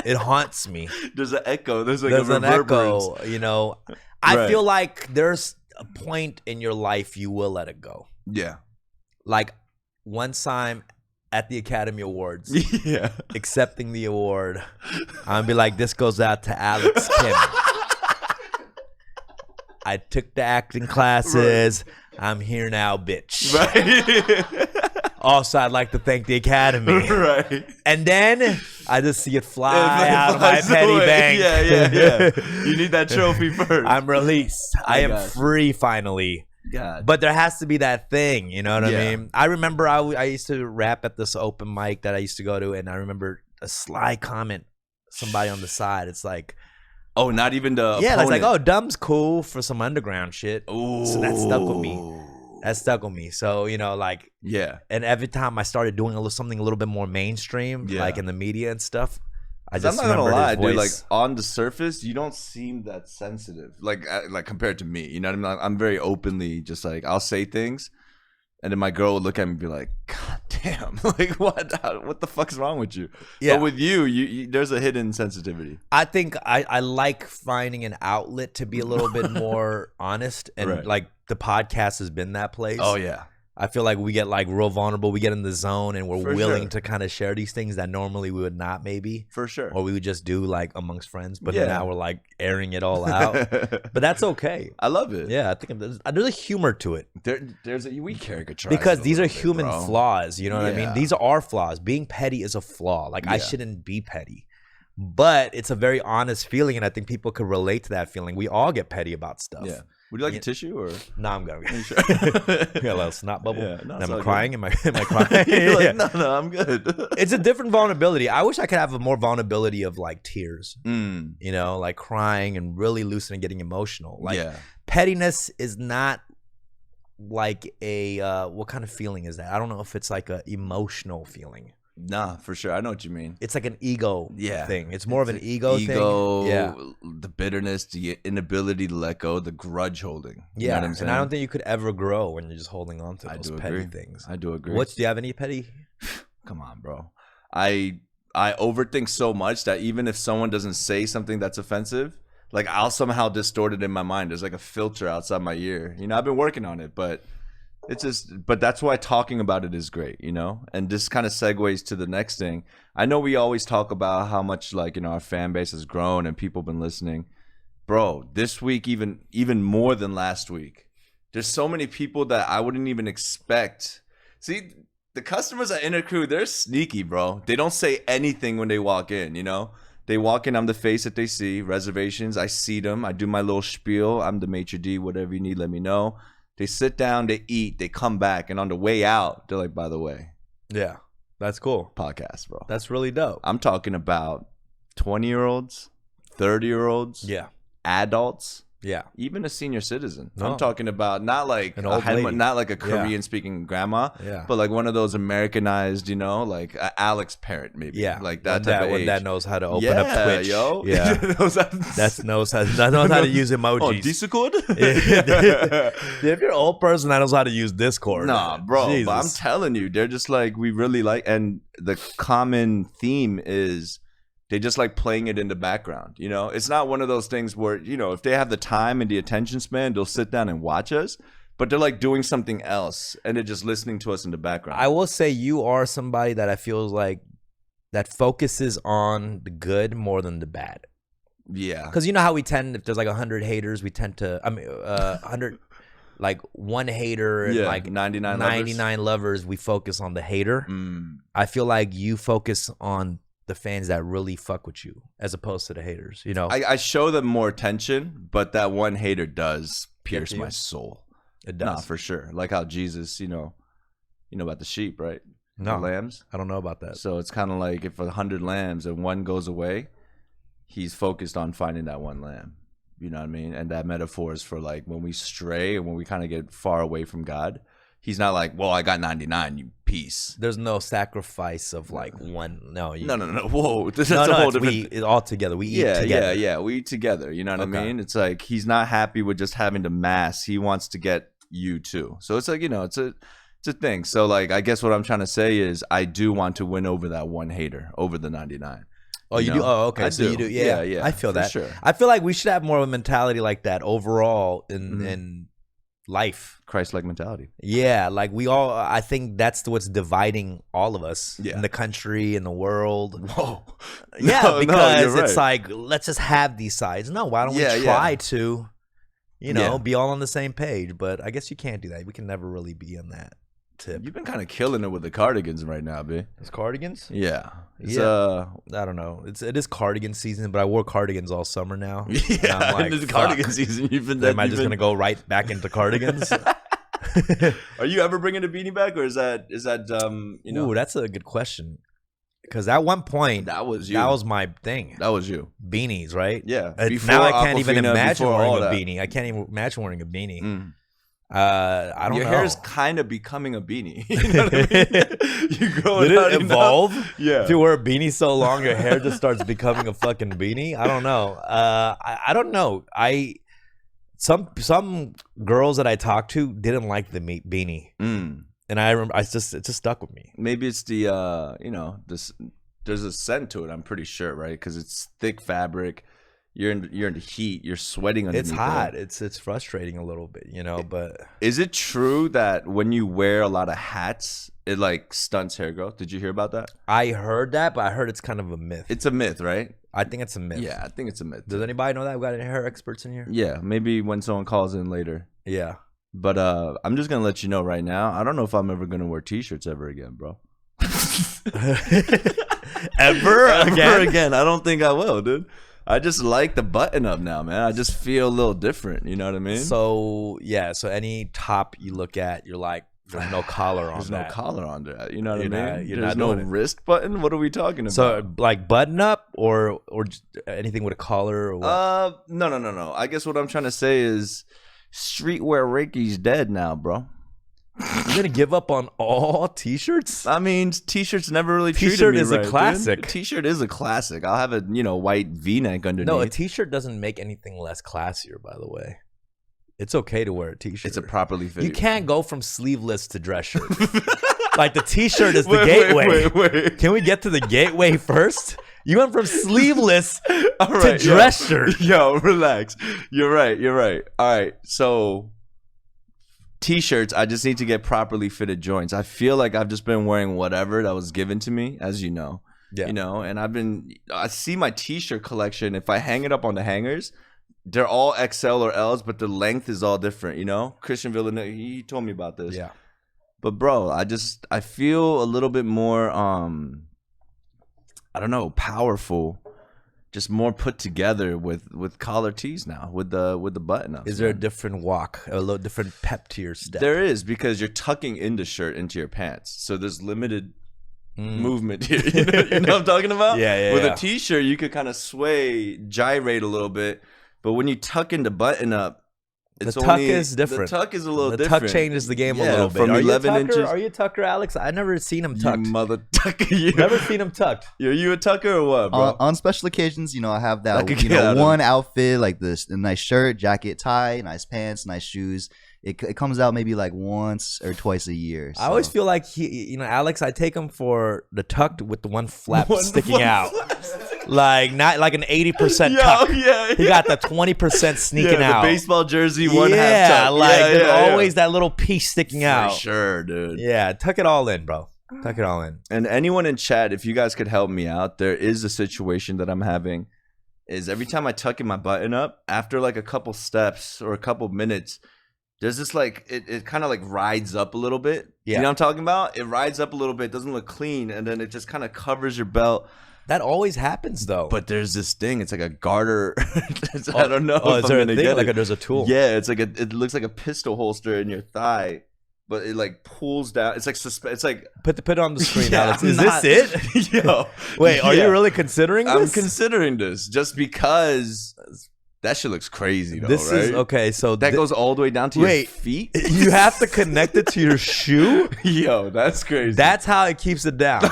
It haunts me. There's an echo. There's an echo, you know. I feel like there's a point in your life you will let it go. Yeah. Like one time at the Academy Awards, accepting the award, I'm going to be like, this goes out to Alex Kim. I took the acting classes. I'm here now, bitch. Also, I'd like to thank the Academy. And then I just see it fly out of my petty bank. Yeah. You need that trophy first. I'm released. I am free finally. God. But there has to be that thing, you know what I mean? I remember I used to rap at this open mic that I used to go to, and I remember a sly comment, somebody on the side. It's like, oh, not even the opponent. It's like, oh, Dumb's cool for some underground shit. Ooh. So that stuck with me. So, you know, like, and every time I started doing something a little bit more mainstream, like in the media and stuff, I just I'm not gonna lie, dude. Like on the surface, you don't seem that sensitive, like compared to me. You know what I mean? Like, I'm very openly just like, I'll say things, and then my girl would look at me and be like, "God damn, like what the fuck's wrong with you?" Yeah. But with you, there's a hidden sensitivity. I think I like finding an outlet to be a little bit more honest, and like the podcast has been that place. Oh yeah. I feel like we get like real vulnerable. We get in the zone and we're willing to kind of share these things that normally we would not, maybe. For sure. Or we would just do like amongst friends. But now we're like airing it all out. But that's okay. I love it. Yeah, I think there's a humor to it. We caricaturize because these are human flaws. You know what I mean? These are flaws. Being petty is a flaw. Like I shouldn't be petty. But it's a very honest feeling, and I think people could relate to that feeling. We all get petty about stuff. Yeah. Would you like a tissue or? No, I'm good. Sure? Got a little snot bubble. Yeah, no, Am I crying? Am I crying? Like, no, I'm good. It's a different vulnerability. I wish I could have a more vulnerability of like tears. Mm. You know, like crying and really loosening, getting emotional. Like Yeah. pettiness is not like a what kind of feeling is that? I don't know if it's like a emotional feeling. Nah, for sure. I know what you mean. It's like an ego thing. It's more of an ego thing. Yeah. The bitterness, the inability to let go, the grudge holding. You know what I'm saying? And I don't think you could ever grow when you're just holding on to those petty things. I do agree. Do you have any petty? Come on, bro. I overthink so much that even if someone doesn't say something that's offensive, like I'll somehow distort it in my mind. There's like a filter outside my ear. You know, I've been working on it, but but that's why talking about it is great, you know? And this kind of segues to the next thing. I know we always talk about how much, like, you know, our fan base has grown and people have been listening. Bro, this week, even more than last week, there's so many people that I wouldn't even expect. See, the customers at Intercrew, they're sneaky, bro. They don't say anything when they walk in, you know? They walk in, I'm the face that they see. Reservations, I see them. I do my little spiel. I'm the maitre d', whatever you need, let me know. They sit down, they eat, they come back, and on the way out, they're like, by the way. Yeah, that's cool. Podcast, bro. That's really dope. I'm talking about 20-year-olds, 30-year-olds, adults, even a senior citizen. No. I'm talking about not like an old lady. Not like a Korean-speaking grandma, but like one of those Americanized, you know, like Alex parent maybe. Yeah, like that type of age. One that knows how to open up Twitch. Yo. Yeah, that knows how to use emojis. Oh, Discord? If you're an old person that knows how to use Discord. Nah, bro, Jesus. But I'm telling you, they're just like, we really like, and the common theme is they just like playing it in the background, you know? It's not one of those things where, you know, if they have the time and the attention span, they'll sit down and watch us, but they're like doing something else and they're just listening to us in the background. I will say you are somebody that I feel like that focuses on the good more than the bad. Yeah. Because you know how we tend, if there's like 100 haters, we tend to, 100, like one hater and like 99 lovers, we focus on the hater. I feel like you focus on the fans that really fuck with you as opposed to the haters, you know? I show them more attention, but that one hater does pierce my soul. It does. Nah, for sure. Like how Jesus, you know about the sheep, right? No. The lambs? I don't know about that. So it's kind of like if 100 lambs and one goes away, he's focused on finding that one lamb. You know what I mean? And that metaphor is for like when we stray and when we kind of get far away from God. He's not like, well, I got 99, you piece. There's no sacrifice of like one. No. No. Whoa. That's a whole different. We all together. We eat together. Yeah. We eat together. You know what I mean? It's like he's not happy with just having to mass. He wants to get you too. So it's like, you know, it's a thing. So like, I guess what I'm trying to say is I do want to win over that one hater, over the 99. Oh, you do? Oh, okay. So you do. Yeah. I feel that. Sure. I feel like we should have more of a mentality like that overall in life. Christ-like mentality. Yeah, like we all, I think that's what's dividing all of us in the country, in the world. Whoa. Yeah, because it's like, let's just have these sides. No, why don't we try to, you know, be all on the same page? But I guess you can't do that. We can never really be on that tip. You've been kind of killing it with the cardigans right now, B. It's cardigans? Yeah. I don't know. It is cardigan season, but I wore cardigans all summer now. Yeah, I'm like, it's cardigan season. Am I just gonna go right back into cardigans? Are you ever bringing a beanie back, or is that you know? Ooh, that's a good question. Because at one point, that was you. That was my thing. That was you. Beanies, right? Yeah. Now I can't even imagine wearing a beanie. I can't even imagine wearing a beanie. I don't know. Your hair is kind of becoming a beanie. You know what I mean? You grow it out. Did it evolve? Yeah. If you wear a beanie so long, your hair just starts becoming a fucking beanie. I don't know. I don't know. Some girls that I talked to didn't like the beanie, and I remember it just stuck with me. Maybe it's the you know, there's a scent to it. I'm pretty sure, right? Because it's thick fabric. You're in the heat. You're sweating underneath. It's hot. It's frustrating a little bit, you know. But is it true that when you wear a lot of hats, it like stunts hair growth? Did you hear about that? I heard that, but I heard it's kind of a myth. It's a myth, right? I think it's a myth. Yeah, I think it's a myth. Does anybody know that? We got any hair experts in here? Yeah, maybe when someone calls in later. Yeah. But I'm just gonna let you know right now. I don't know if I'm ever gonna wear t-shirts ever again, bro. Ever again? I don't think I will, dude. I just like the button up now, man. I just feel a little different. You know what I mean? So yeah, so any top you look at, you're like, there's no collar on There's that. no collar on that. You know what I mean? You're There's not no doing it. wrist button. What are we talking about? So like button up or just anything with a collar or what? No. I guess what I'm trying to say is streetwear Reiki's dead now, bro. You're gonna give up on all t-shirts? I mean, t-shirts never really treated T-shirt me is a right, classic. Dude. A t-shirt is a classic. I'll have a white V-neck underneath. No, a t-shirt doesn't make anything less classier, by the way. It's okay to wear a t-shirt. It's a properly fitted. You can't go from sleeveless to dress shirt. Like the t-shirt is the gateway. Wait. Can we get to the gateway first? You went from sleeveless to dress shirt. Yo, relax. You're right. All right, so t-shirts, I just need to get properly fitted joints. I feel like I've just been wearing whatever that was given to me, as you know. Yeah. You know, and I see my t-shirt collection. If I hang it up on the hangers, they're all XL or L's, but the length is all different, you know? Christian Villeneuve, he told me about this. Yeah. But bro, I feel a little bit more I don't know, powerful, just more put together with collar tees now, with the button up. Is there a different walk, a little different pep to your step? There is, because you're tucking in the shirt into your pants. So there's limited movement here. You know what I'm talking about? Yeah. With a t-shirt, you could kind of sway, gyrate a little bit. But when you tuck in the button up, the tuck is different. The tuck is a little the different. The tuck changes the game a little bit. From Are 11 you inches. Are you a tucker, Alex? I never seen him tucked. You mother tucker. Never seen him tucked. Are you a tucker or what, bro? On special occasions, I have that Like one outfit, like this, a nice shirt, jacket, tie, nice pants, nice shoes. It comes out maybe like once or twice a year. So. I always feel like Alex, I take him for the tucked with the one flap sticking out. Like not like an 80% tuck. Yeah. He got the 20% sneaking out. The baseball jersey, one half tuck. Like there's always that little piece sticking out. For sure, dude. Yeah, tuck it all in, bro. Tuck it all in. And anyone in chat, if you guys could help me out, there is a situation that I'm having. Is every time I tuck in my button up, after like a couple steps or a couple minutes, there's this like it kind of like rides up a little bit. Yeah. You know what I'm talking about? It rides up a little bit, doesn't look clean, and then it just kind of covers your belt. That always happens though. But there's this thing. It's like a garter. I don't know. Oh, is there a thing? Like there's a tool. Yeah, it's like it looks like a pistol holster in your thigh, but it like pulls down. It's like it's like put it on the screen, Yeah, Alex. Is this it? Yo, wait, are yeah. you really considering this? I'm considering this just because that shit looks crazy though, This right? is okay. So that goes all the way down to your feet. You have to connect it to your shoe. Yo, that's crazy. That's how it keeps it down.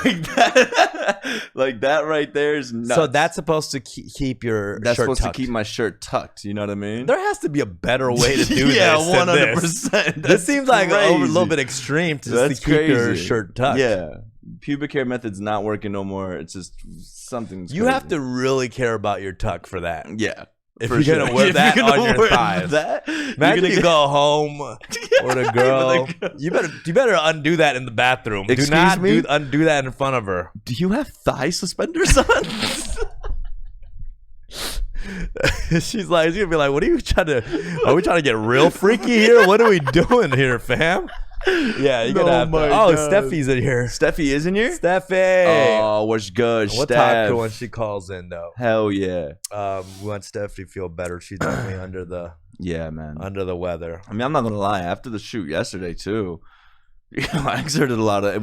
Like that right there is nuts. So that's supposed to keep your that's shirt supposed tucked. to keep my shirt tucked. You know what I mean? There has to be a better way to do yeah, this. Yeah, 100%. This seems like a crazy. little bit extreme to That's keep your crazy. shirt tucked. Yeah, pubic hair method's not working no more. It's just something's. You crazy. have to really care about your tuck for that. Yeah. If you're gonna wear that on your thighs, imagine you go home with a girl. You better undo that in the bathroom. Excuse Do not me? undo that in front of her. Do you have thigh suspenders on? She's gonna be like, "What are you trying to? Are we trying to get real freaky here? What are we doing here, fam?" Yeah, you're gonna have to. Oh, Steffi's in here. Steffi is in here? Steffi. Oh, what's good? We'll talk to her when she calls in, though. Hell yeah. We want Steffi to feel better. She's definitely under the weather. I mean, I'm not gonna lie. After the shoot yesterday too, I exerted a lot of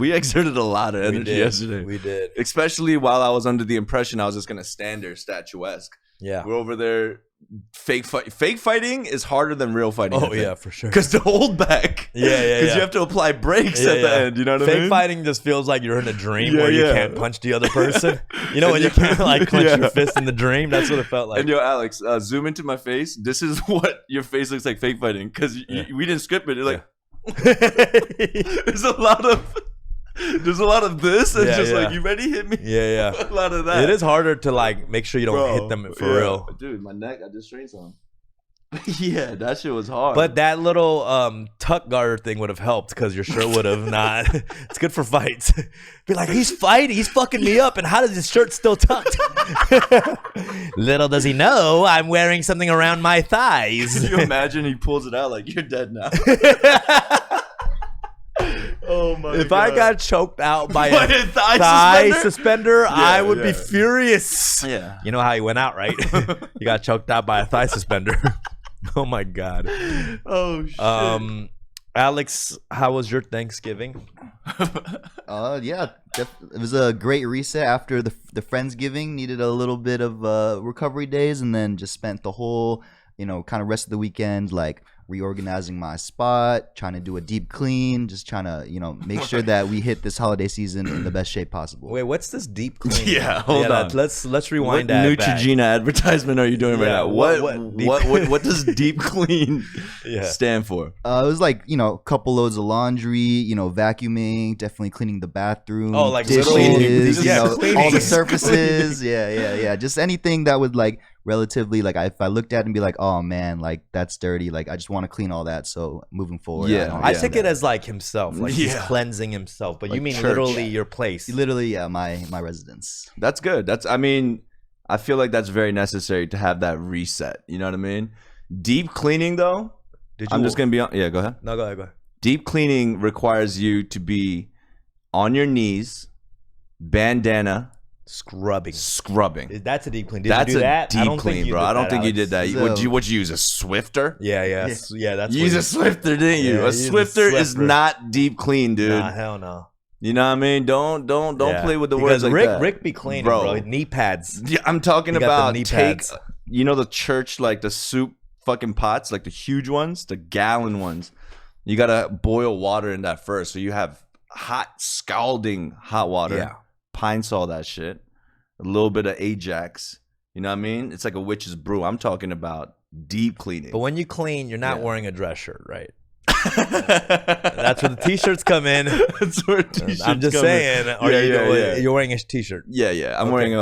energy yesterday. We did. Especially while I was under the impression I was just gonna stand there statuesque. Yeah. We're over there. Fake fighting is harder than real fighting. Oh yeah, for sure. Because the hold back. Yeah. Because you have to apply brakes at the end. You know what I mean? Fake fighting just feels like you're in a dream where you can't punch the other person. You know when you can't like clench your fist in the dream. That's what it felt like. And yo, Alex, zoom into my face. This is what your face looks like fake fighting because we didn't script it. It's like there's a lot of this and like, you ready? Hit me. Yeah. A lot of that. It is harder to like make sure you don't hit them for real. Dude, my neck, I just strained some. Yeah, that shit was hard. But that little tuck garter thing would have helped because your shirt would have not. It's good for fights. Be like, he's fucking me up, and how does his shirt still tucked? Little does he know, I'm wearing something around my thighs. Can you imagine he pulls it out like, you're dead now? Oh Oh my If God. I got choked out by By a a thigh thigh suspender? suspender, I would be yeah. furious. Yeah. You know how he went out, right? He got choked out by a thigh suspender. Oh my God. Oh shit. Alex, how was your Thanksgiving? Yeah, it was a great reset after the Friendsgiving. Needed a little bit of recovery days, and then just spent the whole, kind of rest of the weekend like reorganizing my spot, trying to do a deep clean, just trying to, make sure that we hit this holiday season in the best shape possible. Wait, what's this deep clean? Yeah, hold on. Let's rewind What that Neutrogena advertisement are you doing right now? What does deep clean stand for? It was like, a couple loads of laundry, vacuuming, definitely cleaning the bathroom. Oh, like dishes, cleaning. all the surfaces. Yeah. Just anything that would like relatively like if I looked at it and be like, oh man, like that's dirty. Like I just want to clean all that. So moving forward, I take it as like himself, like he's cleansing himself. But like you mean church. literally your place? Literally, yeah, my residence. That's good. I feel like that's very necessary to have that reset. You know what I mean? Deep cleaning though, I'm just gonna be on. Yeah, go ahead. No, go ahead. Deep cleaning requires you to be on your knees, bandana, scrubbing. That's a deep clean. That's you do that? a deep clean, bro. I don't think you did that. So- Would you use a Swifter? Yeah. That's You use a Swifter, didn't you? Yeah, A use a Swifter is Swifter. not deep clean, dude. Nah, hell no. You know what I mean? Don't play with the words like Rick, that. Rick be cleaning, bro. Knee pads. Yeah, I'm talking He got the about knee take, pads. the church, like the soup fucking pots, like the huge ones, the gallon ones. You gotta boil water in that first, so you have hot, scalding hot water. Yeah. Pine Sol that shit. A little bit of Ajax. You know what I mean? It's like a witch's brew. I'm talking about deep cleaning. But when you clean, you're not wearing a dress shirt, right? That's where the t-shirts come in. That's where t-shirts I'm just come in. saying. Or you're wearing a t-shirt. Yeah. I'm wearing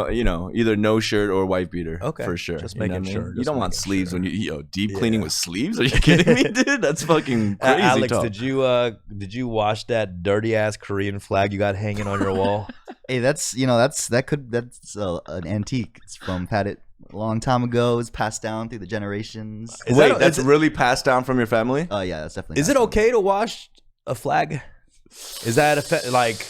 either no shirt or white beater. Okay, for sure. just You know making what I sure, mean? You just don't want making sleeves sure. when you deep cleaning with sleeves. Are you kidding me, dude? That's fucking crazy. Alex, talk. did you wash that dirty ass Korean flag you got hanging on your wall? Hey, that's an antique. It's had it a long time ago. It's passed down through the generations. Wait, that's really passed down from your family? Oh yeah, that's definitely. Is it okay to wash a flag? Is that like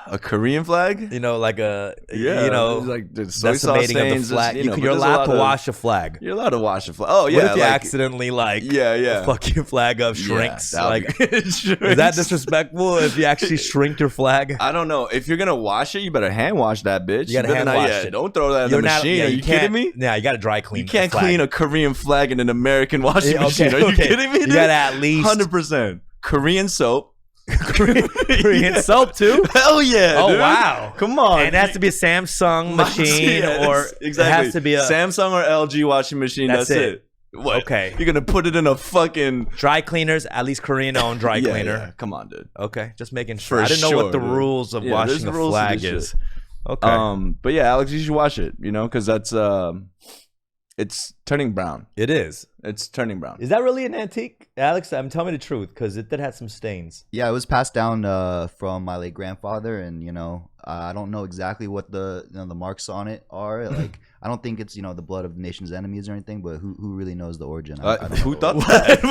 a Korean flag? Like a like the soy sauce decimating of the stains, flag? but You're there's a allowed lot to of- wash a flag. You're allowed to wash a flag. Oh yeah, What if you like, accidentally yeah. fuck your flag up, shrinks? that'd Like, be- is that disrespectful if you actually shrink your flag? I don't know. If you're gonna wash it, you better hand wash that bitch. You gotta better hand not- wash yeah, it. Don't throw that in the machine. Are you kidding me? Yeah, you got to dry clean. You can't the flag. clean a Korean flag in an American washing Yeah, machine. Are you kidding me, dude? You got to at least 100%. Korean soap. Korean soap too. Hell yeah! Oh dude. wow! Come on. And it has to be a Samsung machine, or exactly. it has to be a Samsung or LG washing machine. That's it. What? Okay. You're gonna put it in a fucking dry cleaners, at least Korean owned dry cleaner. Yeah. Come on, dude. Okay, just making sure. For I didn't know what the sure, dude. rules of Yeah, washing there's a rules to flag this is. shit. Okay. But yeah, Alex, you should wash it. Because that's it's turning brown. It is. It's turning brown. Is that really an antique, Alex? Tell me the truth, because it did have some stains. Yeah, it was passed down from my late grandfather, and I don't know exactly what the the marks on it are. Like, I don't think it's the blood of the nation's enemies or anything, but who really knows the origin? I don't Who know. thought that?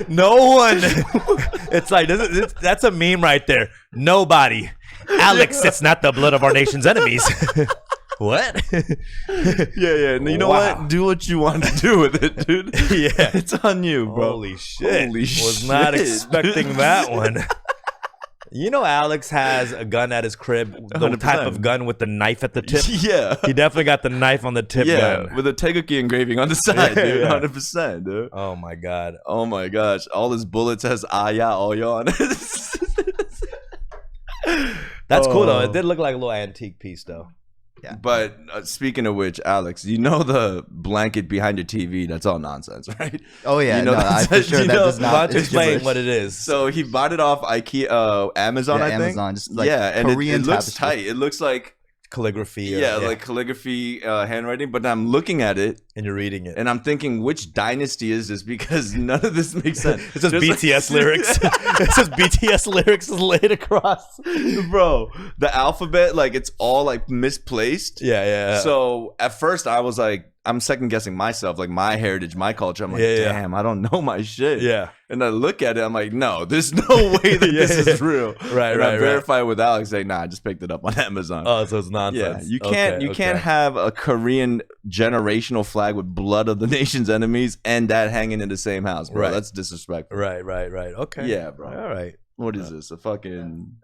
No one. It's like that's a meme right there. Nobody. Alex, it's not the blood of our nation's enemies. What? Yeah. You know Wow. what? Do what you want to do with it, dude. Yeah. It's on you, bro. Holy shit. Holy Was not shit, expecting dude. that one. Alex has a gun at his crib, the 100%. type of gun with the knife at the tip. Yeah. He definitely got the knife on the tip gun. With a Tegoki engraving on the side, Yeah, dude. yeah. 100%, dude. Oh my god. Oh my gosh. All his bullets has Aya Oyo on it. That's cool though. Oh. It did look like a little antique piece though. Yeah. But speaking of which, Alex, the blanket behind your TV, that's all nonsense, right? Oh yeah, You know, I for sure that does Why not. don't you it's explain gibberish. what it is? So he bought it off Amazon, Yeah, I think. Amazon, just like and Korean it looks tapestry. tight. It looks like Calligraphy. like calligraphy, handwriting. But I'm looking at it and you're reading it. and I'm thinking, which dynasty is this? Because none of this makes sense. It says There's BTS lyrics. It says BTS lyrics is laid across. bro, the alphabet, like it's all like misplaced. Yeah. So at first I was like, I'm second guessing myself, like my heritage, my culture. I'm like, damn, I don't know my shit. Yeah. And I look at it, I'm like, no, there's no way that this is real. Right, and right, I verify with Alex, like, nah, I just picked it up on Amazon. Oh, so it's nonsense. Yeah, you can't have a Korean generational flag with blood of the nation's enemies and that hanging in the same house, bro. Right. That's disrespectful. Right. Okay. Yeah, bro. All right. What is this? A fucking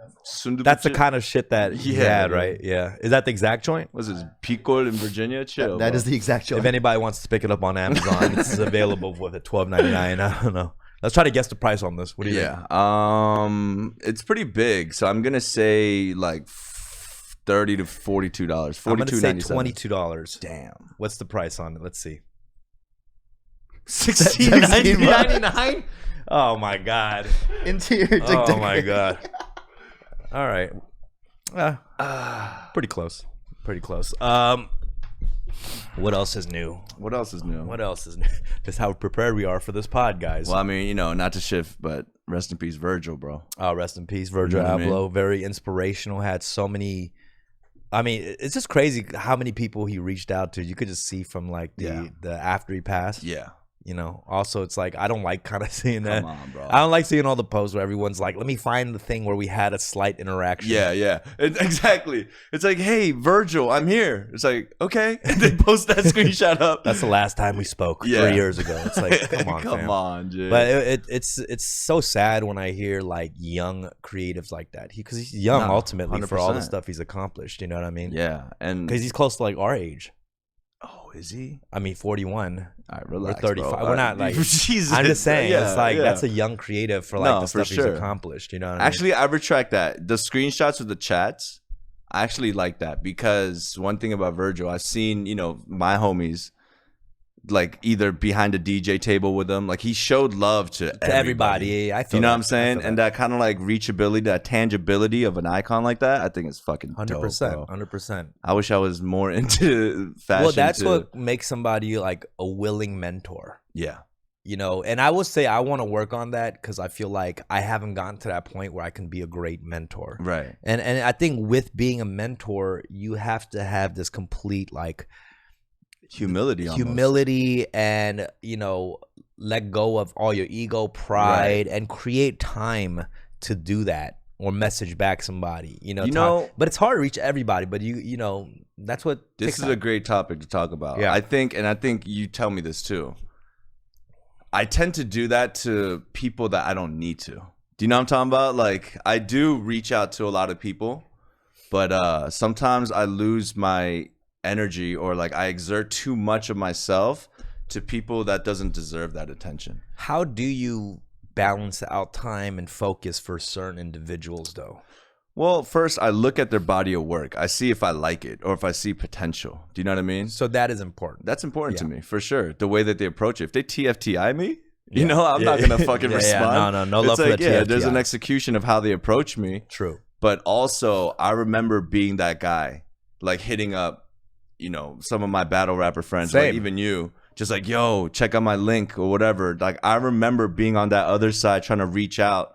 That's the kind of shit that he had, right? Yeah. Is that the exact joint? What's this? Piquante in Virginia? Chill. That is the exact joint. If anybody wants to pick it up on Amazon, it's available with it $12.99. I don't know. Let's try to guess the price on this. What do you think? It's pretty big, so I'm gonna say like $30 to $42. I'm gonna say $22. Damn. What's the price on it? Let's see. $16.99. Oh my god. Interior. Oh my god. All right. Pretty close. Pretty close. What else is new? What else is new? What else is new? Just how prepared we are for this pod, guys. Well, I mean, you know, not to shift, but rest in peace, Virgil, bro. Oh, rest in peace, Virgil Abloh. Very inspirational. Had so many. I mean, it's just crazy how many people he reached out to. You could just see from like the after he passed. Yeah. You know, also it's like I don't like kind of seeing that. Come on, bro. I don't like seeing all the posts where everyone's like, "Let me find the thing where we had a slight interaction." Yeah. Exactly. It's like, hey, Virgil, I'm here. It's like, okay. And they post that screenshot up. That's the last time we spoke 3 years ago. It's like, come on, come fam. on, dude. But it's so sad when I hear like young creatives like that. Because he's young ultimately 100%. for all the stuff he's accomplished. You know what I mean? Yeah, and because he's close to like our age. Oh, is he? I mean, 41. All right, relax, We're 35. bro. We're not like. Jesus. I'm just saying, Yeah, it's like yeah. that's a young creative for like the stuff he's accomplished. You know what I mean? Actually, I retract that. The screenshots with the chats, I actually like that because one thing about Virgil, I've seen, you know, my homies like either behind a DJ table with them, like he showed love to everybody. I feel you know that. what I'm saying? And that kind of like reachability, that tangibility of an icon like that, I think is fucking 100%, 100%. I wish I was more into fashion. Well, that's what makes somebody like a willing mentor. Yeah. You know, and I would say I want to work on that because I feel like I haven't gotten to that point where I can be a great mentor. Right. And I think with being a mentor, you have to have this complete like humility and, you know, let go of all your ego, pride, and create time to do that or message back somebody. You know, but it's hard to reach everybody. But you know, that's what this is a great topic to talk about. Yeah. I think you tell me this too. I tend to do that to people that I don't need to. Do you know what I'm talking about? Like, I do reach out to a lot of people, but sometimes I lose my energy or like I exert too much of myself to people that doesn't deserve that attention. How do you balance out time and focus for certain individuals though? Well, first I look at their body of work. I see if I like it or if I see potential. Do you know what I mean? So that is important. That's important to me for sure. The way that they approach it. If they TFTI me, you know, I'm not gonna fucking respond. No love for the TFTI. There's an execution of how they approach me. True. But also I remember being that guy, like hitting up, you know, some of my battle rapper friends, like even you, just like, yo, check out my link or whatever. Like I remember being on that other side trying to reach out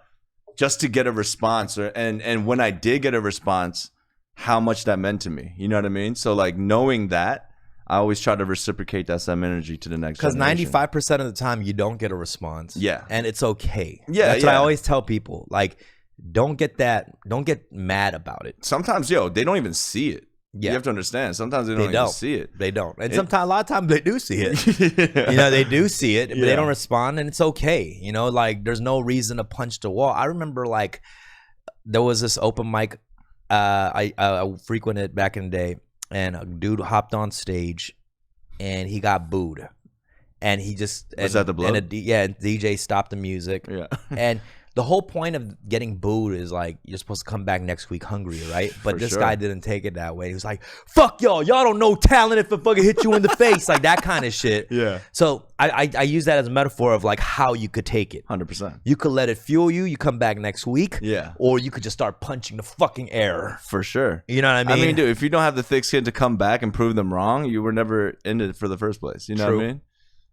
just to get a response, and when I did get a response, how much that meant to me. You know what I mean? So like knowing that, I always try to reciprocate that same energy to the next generation. Because 95% of the time you don't get a response. Yeah. And it's okay. Yeah. That's what I always tell people. Like, don't get mad about it. Sometimes, they don't even see it. Yeah. You have to understand. Sometimes they don't even see it. They don't. And sometimes, a lot of times they do see it. You know, they do see it, but they don't respond, and it's okay. You know, like there's no reason to punch the wall. I remember like there was this open mic I frequented back in the day, and a dude hopped on stage and he got booed. And he just was that the blow? And DJ stopped the music. Yeah. And the whole point of getting booed is like you're supposed to come back next week hungry, right? But this guy didn't take it that way. He was like, "Fuck y'all don't know talent if it fucking hit you in the face," like that kind of shit. Yeah. So I use that as a metaphor of like how you could take it. 100%. You could let it fuel you. You come back next week. Yeah. Or you could just start punching the fucking air. For sure. You know what I mean? I mean, dude, if you don't have the thick skin to come back and prove them wrong, you were never in it for the first place. You know what I mean?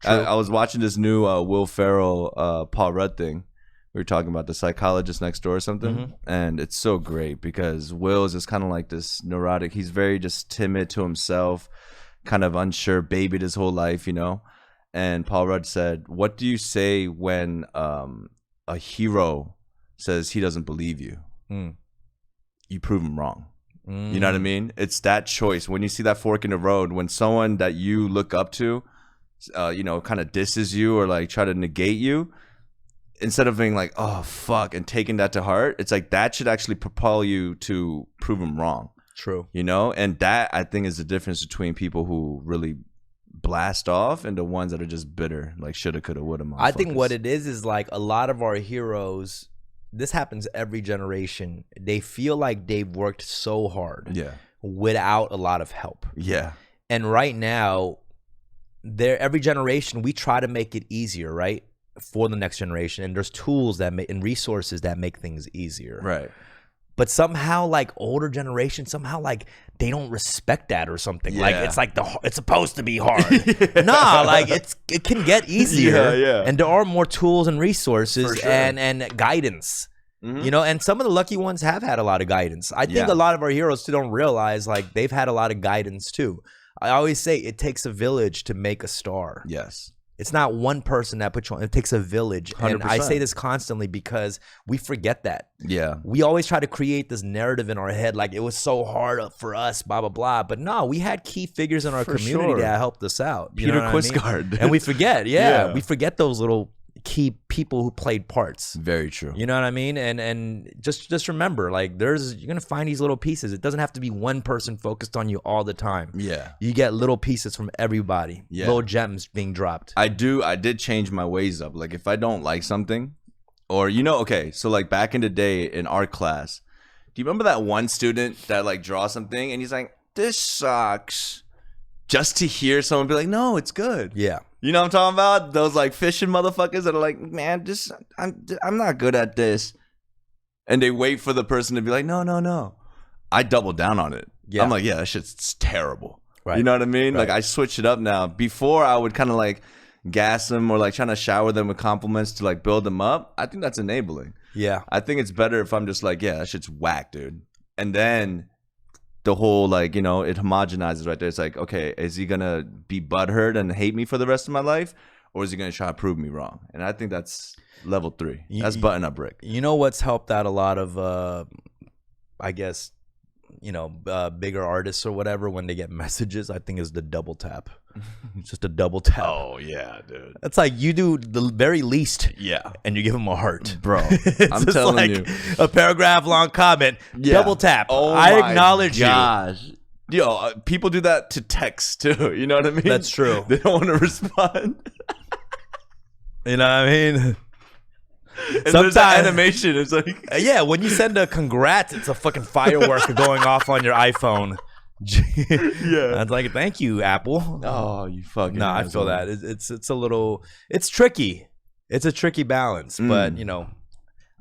I was watching this new Will Ferrell, Paul Rudd thing. We were talking about the psychologist next door or something, and it's so great because Will is just kind of like this neurotic. He's very just timid to himself, kind of unsure, babied his whole life, you know. And Paul Rudd said, "What do you say when a hero says he doesn't believe you? You prove him wrong." You know what I mean? It's that choice. When you see that fork in the road, when someone that you look up to, you know, kind of disses you or like try to negate you, instead of being like, oh, fuck, and taking that to heart, it's like that should actually propel you to prove them wrong. True. You know? And that, I think, is the difference between people who really blast off and the ones that are just bitter, like shoulda, coulda, woulda. I think what it is like a lot of our heroes, this happens every generation. They feel like they've worked so hard without a lot of help. Yeah. And right now, every generation, we try to make it easier, right? For the next generation. And there's tools that and resources that make things easier. Right. But somehow, like, older generation, somehow, like, they don't respect that or something. Like, it's like it's supposed to be hard. Nah, like, it can get easier. And there are more tools and resources and guidance. You know, and some of the lucky ones have had a lot of guidance. I think a lot of our heroes still don't realize, like, they've had a lot of guidance too. I always say it takes a village to make a star. Yes. It's not one person that puts you on. It takes a village. 100%. And I say this constantly because we forget that. Yeah. We always try to create this narrative in our head like it was so hard for us, blah, blah, blah. But no, we had key figures in our community that helped us out. Peter Quisgard. And we forget. We forget those little key people who played parts. Very true. You know what I mean? And just remember, like, you're gonna find these little pieces. It doesn't have to be one person focused on you all the time. Yeah. You get little pieces from everybody. Yeah. Little gems being dropped. I did change my ways up. Like, if I don't like something, or, you know, okay, so like back in the day in art class, do you remember that one student that like draws something and he's like, this sucks? Just to hear someone be like, no, it's good. Yeah. You know what I'm talking about? Those like fishing motherfuckers that are like, man, I'm not good at this. And they wait for the person to be like, no. I double down on it. Yeah. I'm like, yeah, that shit's terrible. Right. You know what I mean? Right. Like, I switch it up now. Before, I would kind of like gas them or like trying to shower them with compliments to like build them up. I think that's enabling. Yeah. I think it's better if I'm just like, yeah, that shit's whack, dude. And then the whole, like, you know, it homogenizes right there. It's like, okay, is he gonna be butthurt and hate me for the rest of my life, or is he gonna try to prove me wrong? And I think that's level 3. That's button up Rick. You know what's helped out a lot of I guess, you know, bigger artists or whatever when they get messages, I think, is the double tap. Just a double tap. Oh yeah, dude. It's like you do the very least, and you give them a heart, bro. I'm telling like you, a paragraph long comment, double tap. Oh, I acknowledge you. Yo, people do that to text too. You know what I mean? That's true. They don't want to respond. You know what I mean? Sometimes animation is like, yeah, when you send a congrats, it's a fucking firework going off on your iPhone. Yeah, it's like, thank you, Apple. Oh, you fucking. No, I feel that it's a little, it's tricky. It's a tricky balance, but you know,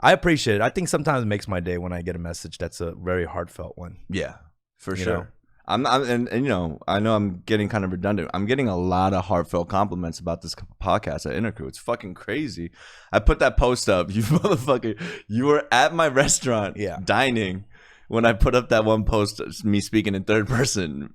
I appreciate it. I think sometimes it makes my day when I get a message that's a very heartfelt one. Yeah, for sure. Know? And you know, I know I'm getting kind of redundant. I'm getting a lot of heartfelt compliments about this podcast at Intercrew. It's fucking crazy. I put that post up. You motherfucker, you were at my restaurant, dining, when I put up that one post, me speaking in third person.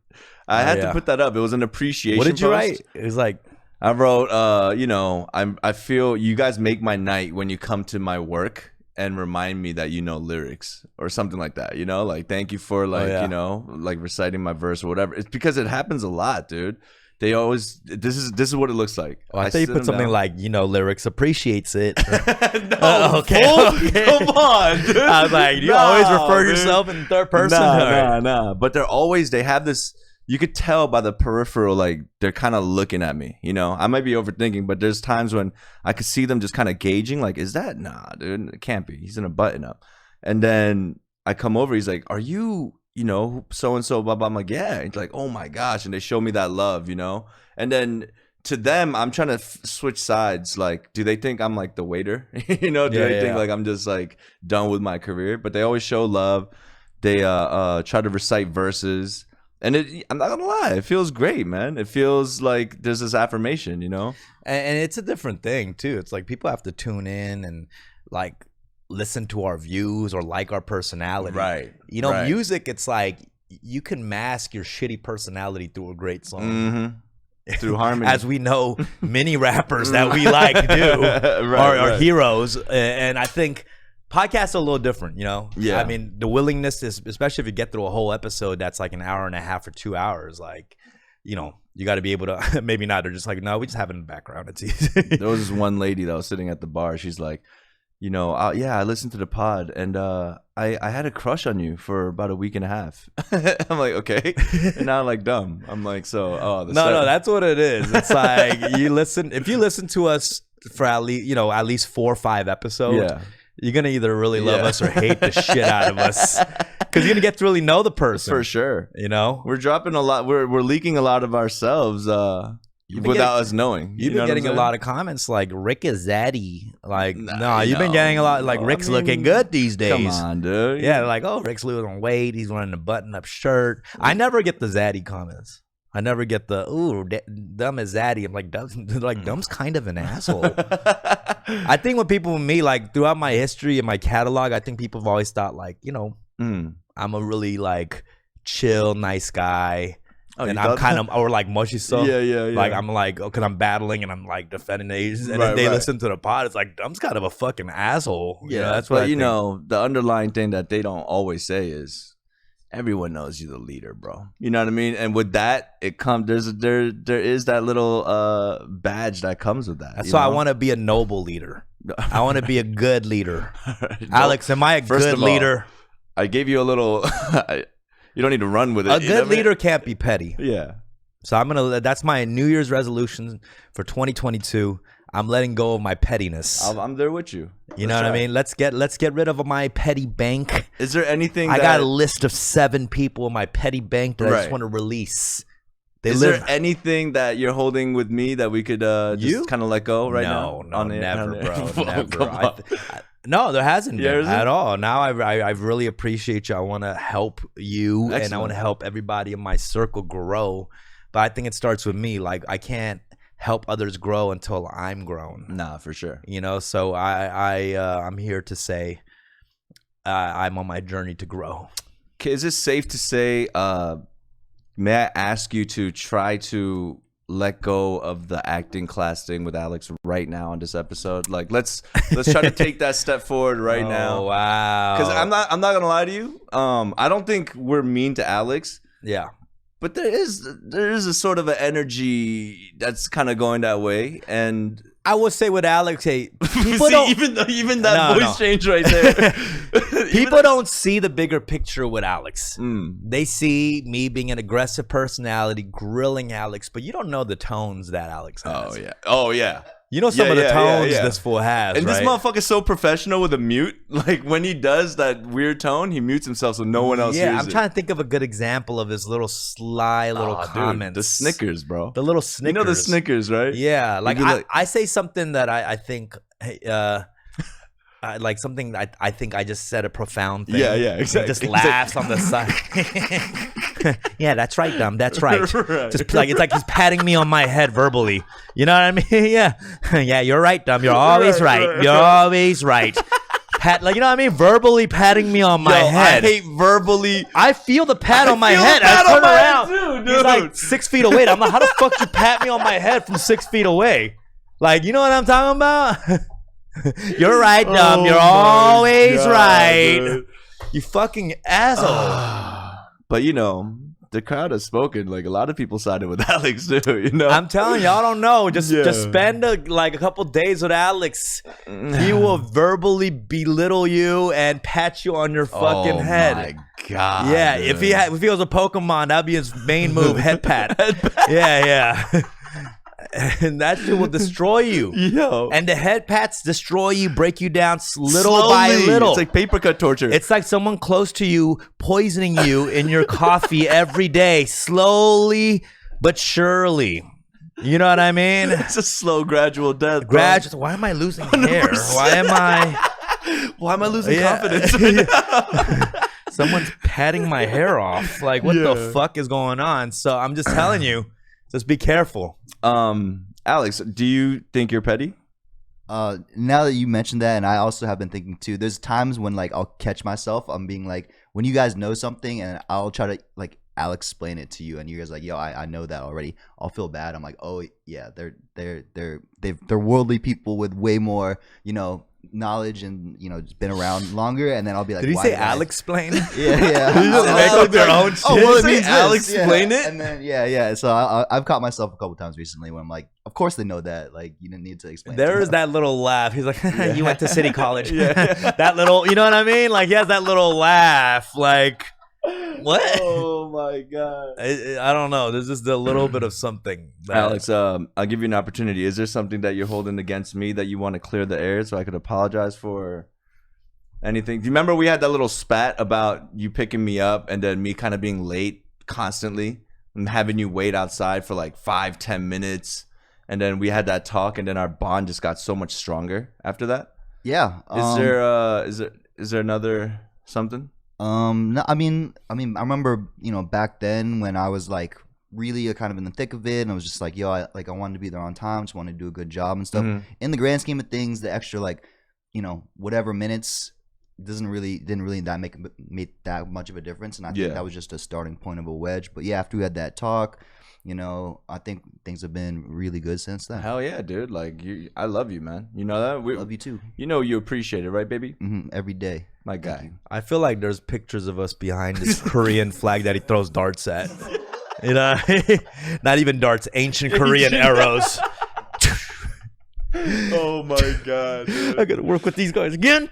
I had to put that up. It was an appreciation post. What did you write? It was like, I wrote, you know, I feel you guys make my night when you come to my work and remind me that you know lyrics or something like that, you know, like, thank you for like, you know, like reciting my verse or whatever. It's because it happens a lot, dude. They always, this is what it looks like. Oh, I thought you put something like, you know, lyrics appreciates it. No, okay. Come on, dude. I was like, you always refer yourself in third person. Nah. But they have this, you could tell by the peripheral, like, they're kind of looking at me, you know. I might be overthinking, but there's times when I could see them just kind of gauging, like, is that? Nah, dude, it can't be. He's in a button up. And then I come over, he's like, are you know, so-and-so, blah, blah. I'm like, yeah. He's like, oh my gosh. And they show me that love, you know. And then to them, I'm trying to switch sides. Like, do they think I'm like the waiter? You know, do they think like I'm just like done with my career? But they always show love. They try to recite verses. And I'm not gonna lie, it feels great, man. It feels like there's this affirmation, you know? And it's a different thing, too. It's like people have to tune in and like listen to our views or like our personality. Right. You know, music, it's like you can mask your shitty personality through a great song. Mm-hmm. Through harmony. As we know, many rappers that we like do are heroes. And I think podcasts are a little different, you know? Yeah. I mean, the willingness is, especially if you get through a whole episode that's like an hour and a half or 2 hours, like, you know, you got to be able to, maybe not. They're just like, no, we just have it in the background. It's easy. There was this one lady that was sitting at the bar. She's like, you know, I listened to the pod and I had a crush on you for about a week and a half. I'm like, okay. And now I'm like, dumb. I'm like, so, no, that's what it is. It's like if you listen to us for at least 4 or 5 episodes, you're going to either really love us or hate the shit out of us. Because you're going to get to really know the person. For sure. You know? We're dropping a lot. We're leaking a lot of ourselves without us knowing. You've been getting a lot of comments like, Rick is Zaddy. Like, you've been getting a lot like, Rick's looking good these days. Come on, dude. Yeah, like, oh, Rick's losing weight. He's wearing a button-up shirt. I never get the Zaddy comments. I never get the, ooh, Dumb is Zaddy. I'm like, Dumb's kind of an asshole. I think when people with me, like, throughout my history and my catalog, I think people have always thought, like, you know, I'm a really, like, chill, nice guy. Oh, and I'm kind of, or like mushy stuff. Yeah. Like, I'm like, because I'm battling and I'm like defending Asians. And then they listen to the pod. It's like, Dumb's kind of a fucking asshole. Yeah, you know, that's what I think. Know, the underlying thing that they don't always say is, everyone knows you're the leader, bro. You know what I mean? And with that, it comes. There is that little badge that comes with that. That's why I want to be a noble leader. I want to be a good leader. Alex, am I a good leader? I gave you a little. You don't need to run with it. A good leader can't be petty. Yeah. So that's my New Year's resolution for 2022. I'm letting go of my pettiness. I'm there with you. You know what I mean? Let's get rid of my petty bank. Is there anything I got a list of 7 people in my petty bank that I just want to release. Is there anything that you're holding with me that we could just kind of let go right now? No, never, bro. Never. No, there hasn't been at all. Now I really appreciate you. I want to help you. Excellent. And I want to help everybody in my circle grow. But I think it starts with me. Like, I can't help others grow until I'm grown. Nah, for sure. You know, so I'm here to say I'm on my journey to grow. Okay, is it safe to say, may I ask you to try to let go of the acting class thing with Alex right now on this episode? Like, let's try to take that step forward right now. Oh, wow. Because I'm not gonna lie to you. I don't think we're mean to Alex. Yeah. But there is a sort of an energy that's kind of going that way, and I would say with Alex, hey, people even that voice change right there. People don't see the bigger picture with Alex. They see me being an aggressive personality, grilling Alex, but you don't know the tones that Alex has. Oh yeah. You know some of the tones this fool has, and right? this motherfucker's so professional with a mute. Like, when he does that weird tone, he mutes himself so no one else hears it. I'm trying to think of a good example of his little sly little comments. Dude, the Snickers, bro. The little Snickers. You know the Snickers, right? Yeah. Like, I say something that I think... like something I think I just said a profound thing. Yeah, exactly. He just laughs on the side. Yeah, that's right, Dumb. That's right. Just like, it's like he's patting me on my head verbally. You know what I mean? Yeah. Yeah, you're right, Dumb. You're always right. You're always right. Like, you know what I mean? Verbally patting me on my head. I hate verbally. I feel the pat on my head. I turn around. He's like 6 feet away. I'm like, how the fuck you pat me on my head from 6 feet away? Like, you know what I'm talking about? You're right, Dumb. You're always right. Dude. You fucking asshole. But, you know, the crowd has spoken. Like, a lot of people sided with Alex, too, you know? I'm telling y'all don't know. Just spend a couple days with Alex. He will verbally belittle you and pat you on your fucking head. Oh, my God. Yeah, dude. If he was a Pokemon, that'd be his main move, head pat. Yeah. And that shit will destroy you. Yo. And the head pats destroy you, break you down little by little. It's like paper cut torture. It's like someone close to you poisoning you in your coffee every day, slowly but surely. You know what I mean? It's a slow, gradual death. Why am I losing hair? Why am I losing confidence? Someone's patting my hair off. Like, what the fuck is going on? So I'm just telling you, just be careful. Alex, do you think you're petty? Now that you mentioned that, and I also have been thinking too, there's times when like I'll catch myself, I'm being like, when you guys know something and I'll try to like I'll explain it to you and you guys like, yo, I know that already. I'll feel bad. I'm like, oh yeah, they're worldly people with way more, knowledge and just been around longer, and then I'll be like, did he say I'll explain? Yeah. You just make up their own shit. Oh, well, it means I'll this. explain it. And then yeah. So I've caught myself a couple times recently when I'm like, of course they know that. Like you didn't need to explain. There is that little laugh. He's like, you went to City College. That little, you know what I mean? Like he has that little laugh. Like what? Oh my god. I don't know. There's just a little bit of something. Alex, I'll give you an opportunity. Is there something that you're holding against me that you want to clear the air so I could apologize for anything? Do you remember we had that little spat about you picking me up and then me kind of being late constantly and having you wait outside for like 5-10 minutes, and then we had that talk and then our bond just got so much stronger after that? Yeah. Is there another something? No, I mean, I remember, back then when I was like really kind of in the thick of it, and I was just like, yo, I wanted to be there on time, just wanted to do a good job and stuff. Mm-hmm. In the grand scheme of things, the extra whatever minutes didn't really make that much of a difference, and I think that was just a starting point of a wedge. But yeah, after we had that talk, I think things have been really good since then. Hell yeah, dude! Like I love you, man. You know that. Love you too. You appreciate it, right, baby? Every day. My guy. I feel like there's pictures of us behind this Korean flag that he throws darts at. Not even darts, ancient Korean arrows. Oh my god, dude. I gotta work with these guys again.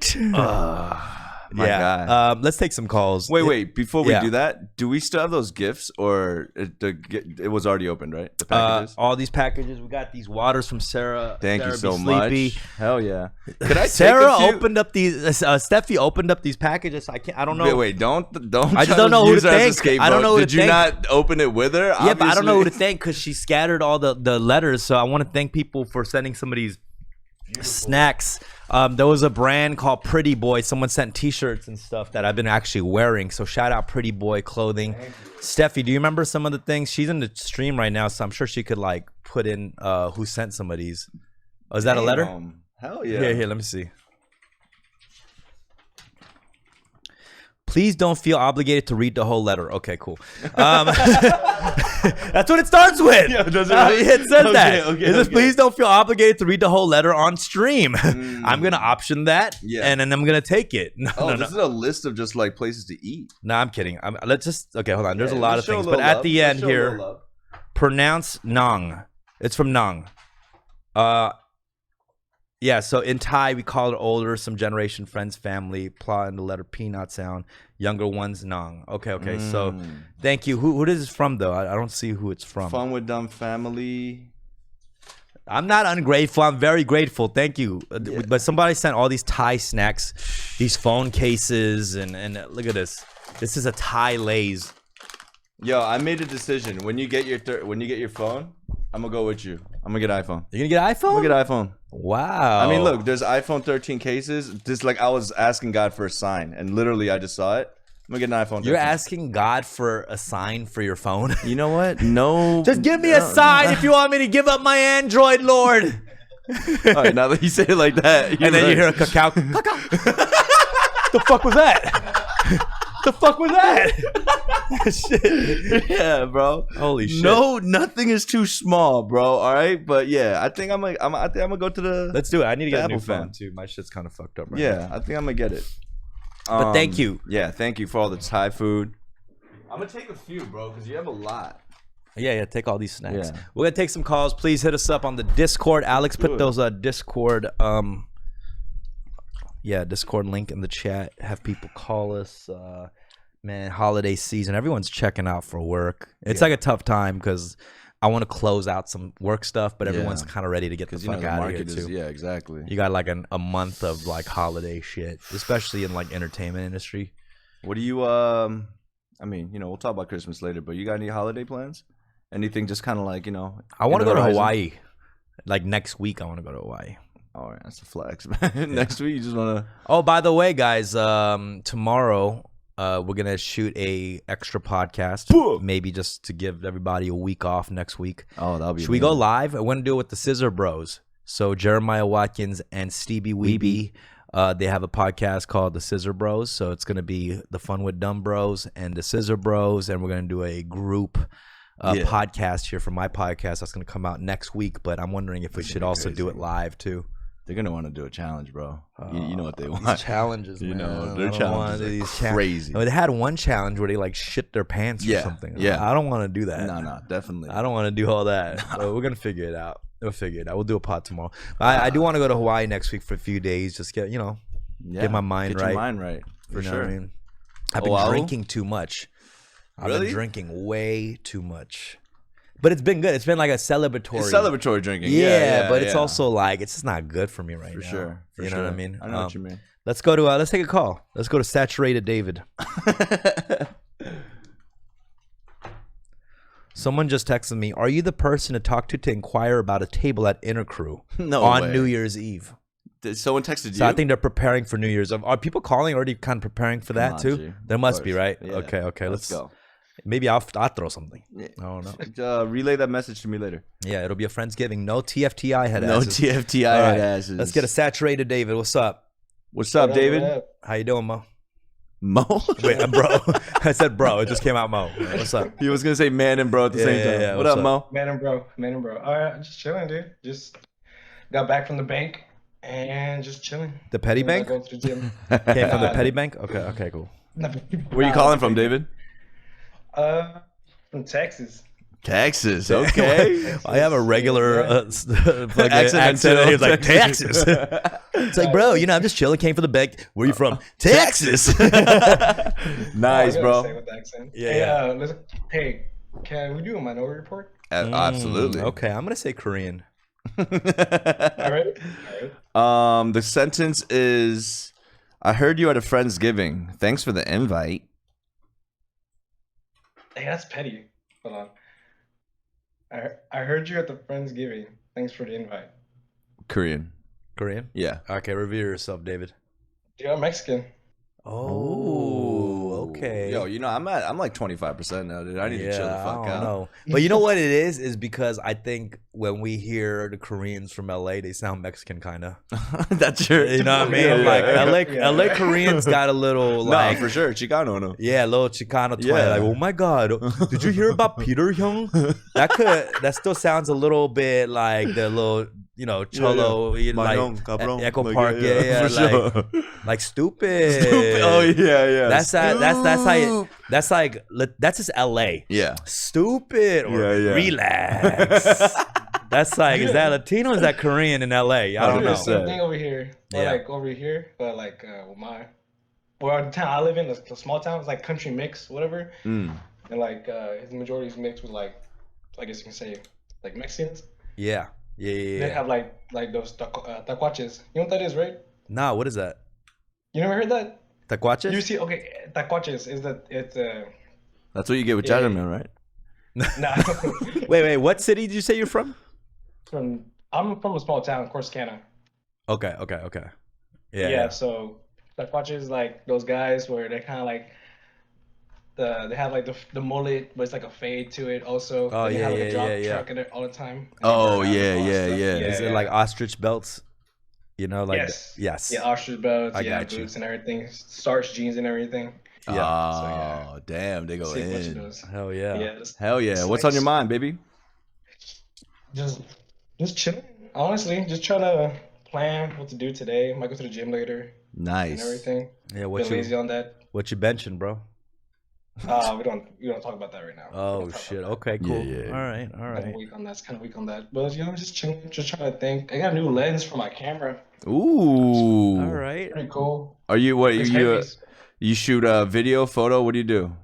My guy. Let's take some calls. Wait. Before we do that, do we still have those gifts, or it was already opened, right? The packages. All these packages. We got these waters from Sarah. Thank Sarah you so much. Hell yeah. Could I? Sarah opened up these. Steffi opened up these packages. I can't. I don't know. Wait. Don't. I just don't know who to thank. I don't know who to thank. Did you not open it with her? Yeah, Obviously. but I don't know who to thank because she scattered all the letters. So I want to thank people for sending some of these snacks. There was a brand called Pretty Boy. Someone sent t-shirts and stuff that I've been actually wearing. So shout out Pretty Boy Clothing. Steffi, do you remember some of the things? She's in the stream right now, so I'm sure she could like put in who sent some of these. Oh, is that a letter? Hell yeah. Here, let me see. Please don't feel obligated to read the whole letter. Okay, cool. That's what it starts with. Yeah, does it, really? It says that. Okay. Please don't feel obligated to read the whole letter on stream. I'm going to option that, and then I'm going to take it. No. This is a list of just like places to eat. No, I'm kidding. Okay, hold on. There's a lot of things. But at the end here, pronounce Nong. It's from Nong. Yeah, so in Thai, we call it older, some generation, friends, family, plot in the letter P not sound, younger ones, Nong. Okay, so thank you. Who is this from, though? I don't see who it's from. Fun with Dumb Family. I'm not ungrateful. I'm very grateful. Thank you. Yeah. But somebody sent all these Thai snacks, these phone cases, and look at this. This is a Thai Lay's. Yo, I made a decision. When you get your phone, I'm gonna go with you. I'm gonna get iPhone. You're gonna get iPhone? I'm gonna get iPhone. Wow. I mean, look, there's iPhone 13 cases. This like I was asking God for a sign, and literally I just saw it. I'm gonna get an iPhone 13. You're asking God for a sign for your phone? You know what? No. Just give me a sign if you want me to give up my Android, Lord. All right, now that you say it like that, and then you hear a cacao. The fuck was that? The fuck was that? Shit. Yeah, bro. Holy shit. No, nothing is too small, bro. All right, but yeah, I think I'm gonna go to the. Let's do it. I need to get a new phone too. My shit's kind of fucked up right now. I think I'm gonna get it. But thank you. Yeah, thank you for all the Thai food. I'm gonna take a few, bro, because you have a lot. Yeah, take all these snacks. Yeah. We're gonna take some calls. Please hit us up on the Discord. Alex, put those Discord Discord link in the chat. Have people call us. Man, holiday season. Everyone's checking out for work. It's like a tough time because I want to close out some work stuff, but everyone's kind of ready to get the fuck out of here too. Yeah, exactly. You got like a month of like holiday shit, especially in like entertainment industry. What do you? I mean, we'll talk about Christmas later, but you got any holiday plans? Anything just kind of like I want to go to Hawaii. Like next week, I want to go to Hawaii. All right, that's a flex, man. Next week, you just want to. Oh, by the way, guys, tomorrow. We're gonna shoot a extra podcast, maybe just to give everybody a week off next week. Oh, that'll be. Should we go live? I want to do it with the Scissor Bros. So Jeremiah Watkins and Stevie Weeby, they have a podcast called The Scissor Bros. So it's going to be the Fun with Dumb Bros and the Scissor Bros. And we're going to do a group podcast here for my podcast. That's going to come out next week. But I'm wondering if we should also do it live too. They're going to want to do a challenge, bro. You know what they want. These challenges, you man. know, their challenges are crazy. They had one challenge where they like shit their pants or something. Yeah. I don't want to do that. No, definitely. I don't want to do all that. But we're going to figure it out. We'll figure it out. We'll do a pod tomorrow. I do want to go to Hawaii next week for a few days. Just get, get my mind right. Get your mind right. For sure. What I mean? I've been drinking too much. Really? I've been drinking way too much. But it's been good. It's been like a celebratory. It's celebratory drinking. Yeah, but it's also like, it's just not good for me right now. Sure. For you know what I mean? I know what you mean. Let's go to, let's take a call. Let's go to Saturated David. Someone just texted me, are you the person to talk to inquire about a table at Intercrew on New Year's Eve? Did someone texted you? So I think they're preparing for New Year's. Are people calling already kind of preparing for that too? G. There must be, right? Yeah. Okay. Let's go. Maybe I'll throw something. I don't know. Relay that message to me later. Yeah, it'll be a Friendsgiving. No TFTI head No asses. TFTI All head asses. Let's get a Saturated David. What's up? What's up, David? How you doing, Mo? Mo? Wait, bro. I said bro. It just came out Mo. What's up? He was going to say man and bro at the same time. Yeah. What up, Mo? Man and bro. All right, just chilling, dude. Just got back from the bank and just chilling. The petty bank? Going to the gym. Came from the petty bank? Okay, cool. Where you calling from, David? From Texas. Texas, okay. I have a regular accent. He's like, Texas. It's like, bro, I'm just chilling. Came from the bank. Where you from? Texas. Nice, bro. Say with the accent. Yeah. Hey, can we do a minority report? Absolutely. Okay, I'm gonna say Korean. All right. The sentence is, I heard you at a Friendsgiving. Thanks for the invite. Hey, that's petty. Hold on. I heard you at the Friendsgiving. Thanks for the invite. Korean. Yeah. Okay, review yourself, David. Dude, I'm Mexican. Oh, okay. Yo, I'm like 25% now, dude. I need to chill the fuck out. No. But you know what it is because I think when we hear the Koreans from LA, they sound Mexican kind of. That's true. You know what I mean? Like LA Koreans got a little like for sure, Chicano, no. Yeah, a little Chicano twang. Yeah. Like, oh my god, did you hear about Peter Hyung? That still sounds a little bit like the little cholo, like Echo Park, for sure. like stupid. Oh yeah. That's just LA. Yeah. Stupid or relax. That's like, is that Latino or is that Korean in LA? I don't know. Same thing over here. But the town I live in, the small town, it's like country mix, whatever. And like his majority is mixed with like, I guess you can say like Mexicans. Yeah. They have like those tacuaches. You know what that is, right? Nah, what is that? You never heard that? Tacuaches? You see, okay, tacuaches is that it's That's what you get with judgment, right? Nah. Wait, what city did you say you're from? I'm from a small town, Corsicana. Okay. Yeah. So tacuaches like those guys where they kind of like they have like the mullet, but it's like a fade to it also. Oh, they have like a drop truck in it all the time. Is it like ostrich belts? Yes. Yeah, ostrich belts, boots and everything, starch jeans and everything. Yeah. Damn, they go in. Hell yeah. Hell yeah. What's on your mind, baby? Just chilling. Honestly, just trying to plan what to do today. Might go to the gym later. Nice. And everything. Yeah, been lazy on that. What you benching, bro? We don't talk about that right now. Oh shit. Okay, cool. Yeah. All right. Kind of weak on that. But I'm just chilling, just trying to think. I got a new lens for my camera. Ooh. All right. Pretty cool. Are you what? You shoot a video, photo? What do you do?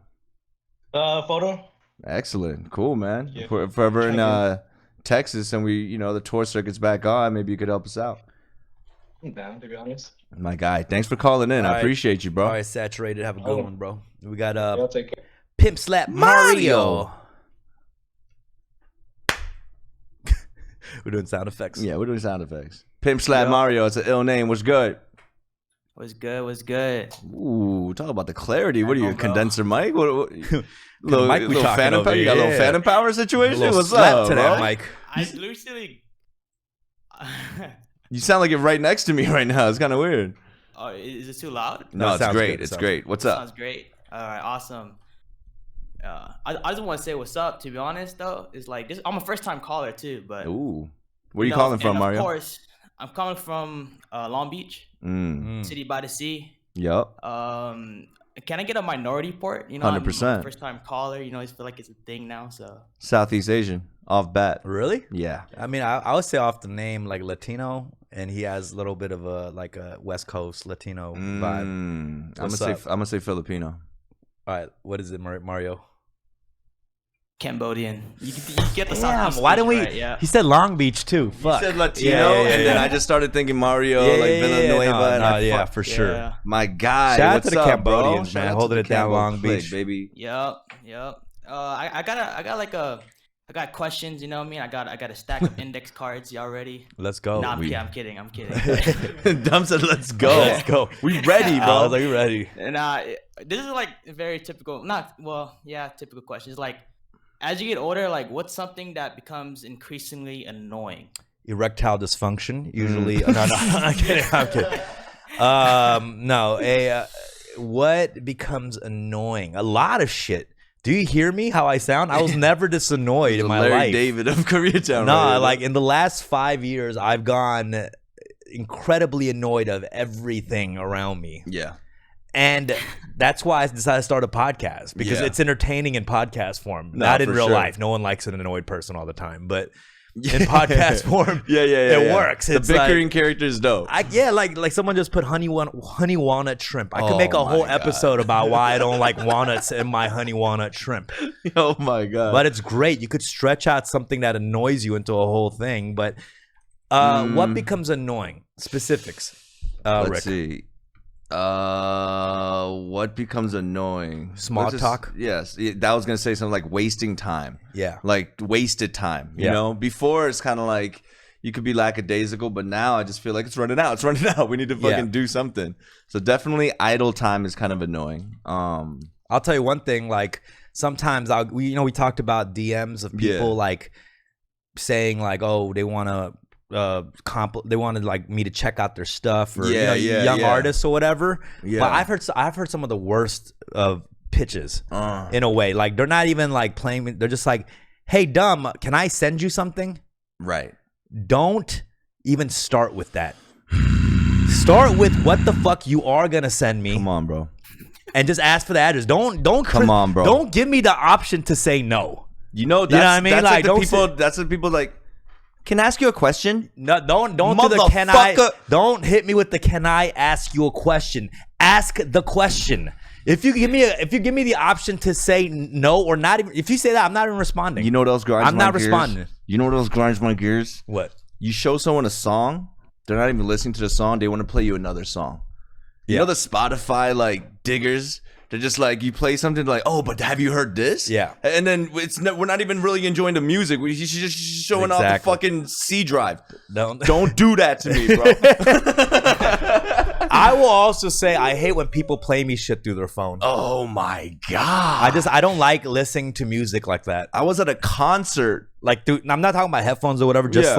Photo. Excellent. Cool, man. Yeah. If ever in Texas and we, the tour circuit's back on, maybe you could help us out. I'm down, to be honest. My guy, thanks for calling in. I appreciate you, bro. All right, Saturated. Have a good one, bro. We got I'll take care. Pimp Slap Mario. We're doing sound effects. Yeah, we're doing sound effects. Pimp Slap Mario. It's an ill name. What's good? What's good? Ooh, talk about the clarity. What are you, condenser mic? What little mic we little talking phantom over power? You got a little here. phantom power situation? A little What's slap up, to bro? that mic. You sound like you're right next to me right now. It's kind of weird. Oh, is it too loud? No, it's great. Good. It's great. What's up? Sounds great. All right, awesome. I just want to say what's up. To be honest, though, it's like this. I'm a first-time caller too, but Ooh, where are you calling from, Mario? Of course, I'm calling from Long Beach, city by the sea. Yup. Can I get a minority port? You know, 100%. I'm a first-time caller. You know, I feel like it's a thing now. So Southeast Asian, off bat. Really? Yeah. I mean, I would say off the name like Latino, and he has a little bit of a West Coast Latino vibe. I'm gonna say Filipino. All right, what is it, Mario? Cambodian. You get the Damn, Southeast why didn't we? right, yeah. He said Long Beach too. Fuck. You said Latino, and then I just started thinking Mario, Villanueva. No, for sure. Yeah. My guy. Shout out what's to the up, Cambodians, bro? man, Shout out holding to it down Cambo Long clique, Beach. baby. Yep. I got questions. You know what I mean? I got a stack of index cards. Y'all ready? Let's go. Nah, I'm kidding. Dumb said, "Let's go. Let's go. We ready, bro. I was like, we ready. And this is like very typical. Typical questions. Like, as you get older, like, what's something that becomes increasingly annoying? Erectile dysfunction, usually. No, I'm kidding. What becomes annoying? A lot of shit. Do you hear me? How I sound? I was never this annoyed in my Larry life. David of Koreatown. No, like in the last 5 years, I've gone incredibly annoyed of everything around me. Yeah. And that's why I decided to start a podcast, because it's entertaining in podcast form, not in real life. No one likes an annoyed person all the time, but in podcast form, it works. The bickering character is dope. Like someone just put honey walnut shrimp. I could make a whole episode about why I don't like walnuts in my honey walnut shrimp. Oh my god! But it's great. You could stretch out something that annoys you into a whole thing. But what becomes annoying? Specifics. Let's see. What becomes annoying? Small talk. Yes, that was gonna say something like wasting time. Yeah, like wasted time. You know, before it's kind of like you could be lackadaisical, but now I just feel like it's running out. It's running out. We need to fucking do something. So definitely, idle time is kind of annoying. I'll tell you one thing. Like sometimes we talked about DMs of people like saying like, oh, they want to. They wanted like me to check out their stuff, or young artists or whatever. But I've heard some of the worst pitches in a way. Like they're not even like playing. They're just like, "Hey, dumb, can I send you something?" Right. Don't even start with that. Start with what the fuck you are gonna send me. Come on, bro. And just ask for the address. Don't come on, bro. Don't give me the option to say no. You know what I mean? Like that's what people like. Can I ask you a question? No, don't do the can I. Don't hit me with the can I ask you a question. Ask the question. If you give me the option to say no or not even, if you say that, I'm not even responding. You know what else grinds my gears? I'm not responding. You know what else grinds my gears? What? You show someone a song, they're not even listening to the song. They want to play you another song. You know the Spotify like diggers. They're just like, you play something like, oh, but have you heard this? Yeah. And then we're not even really enjoying the music. We're just showing off the fucking C drive. Don't do that to me, bro. I will also say I hate when people play me shit through their phone. Oh my god. I don't like listening to music like that. I was at a concert. Like, dude, I'm not talking about headphones or whatever. Just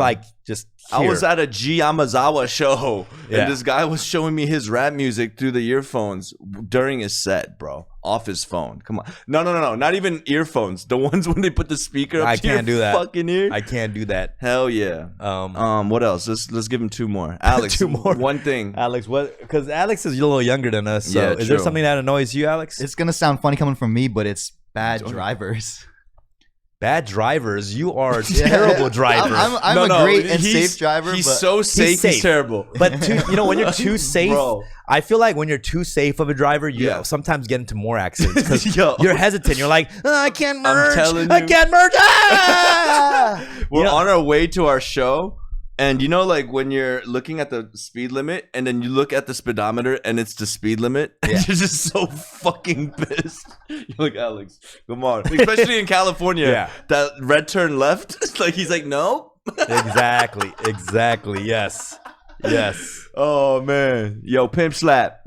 I was at a G Yamazawa show, and this guy was showing me his rap music through the earphones during his set, bro. Off his phone. Come on. No. Not even earphones. The ones when they put the speaker up to your fucking ear. I can't do that. Hell yeah. What else? Let's give him two more. Alex, two more. One thing. Alex, what? Because Alex is a little younger than us. So is there something that annoys you, Alex? It's gonna sound funny coming from me, but it's bad drivers. Bad drivers? You are a terrible driver. I'm a great and safe driver. He's so safe. He's terrible. But when you're too safe, bro. I feel like when you're too safe of a driver, you sometimes get into more accidents because you're hesitant. You're like, I can't merge. I'm telling you. I can't merge. Ah! We're on our way to our show. And like when you're looking at the speed limit and then you look at the speedometer and it's the speed limit, and you're just so fucking pissed. You're like, Alex, come on. Especially in California, that red turn left, it's like he's like, no. Exactly. Yes. Oh, man. Yo, Pimp Slap.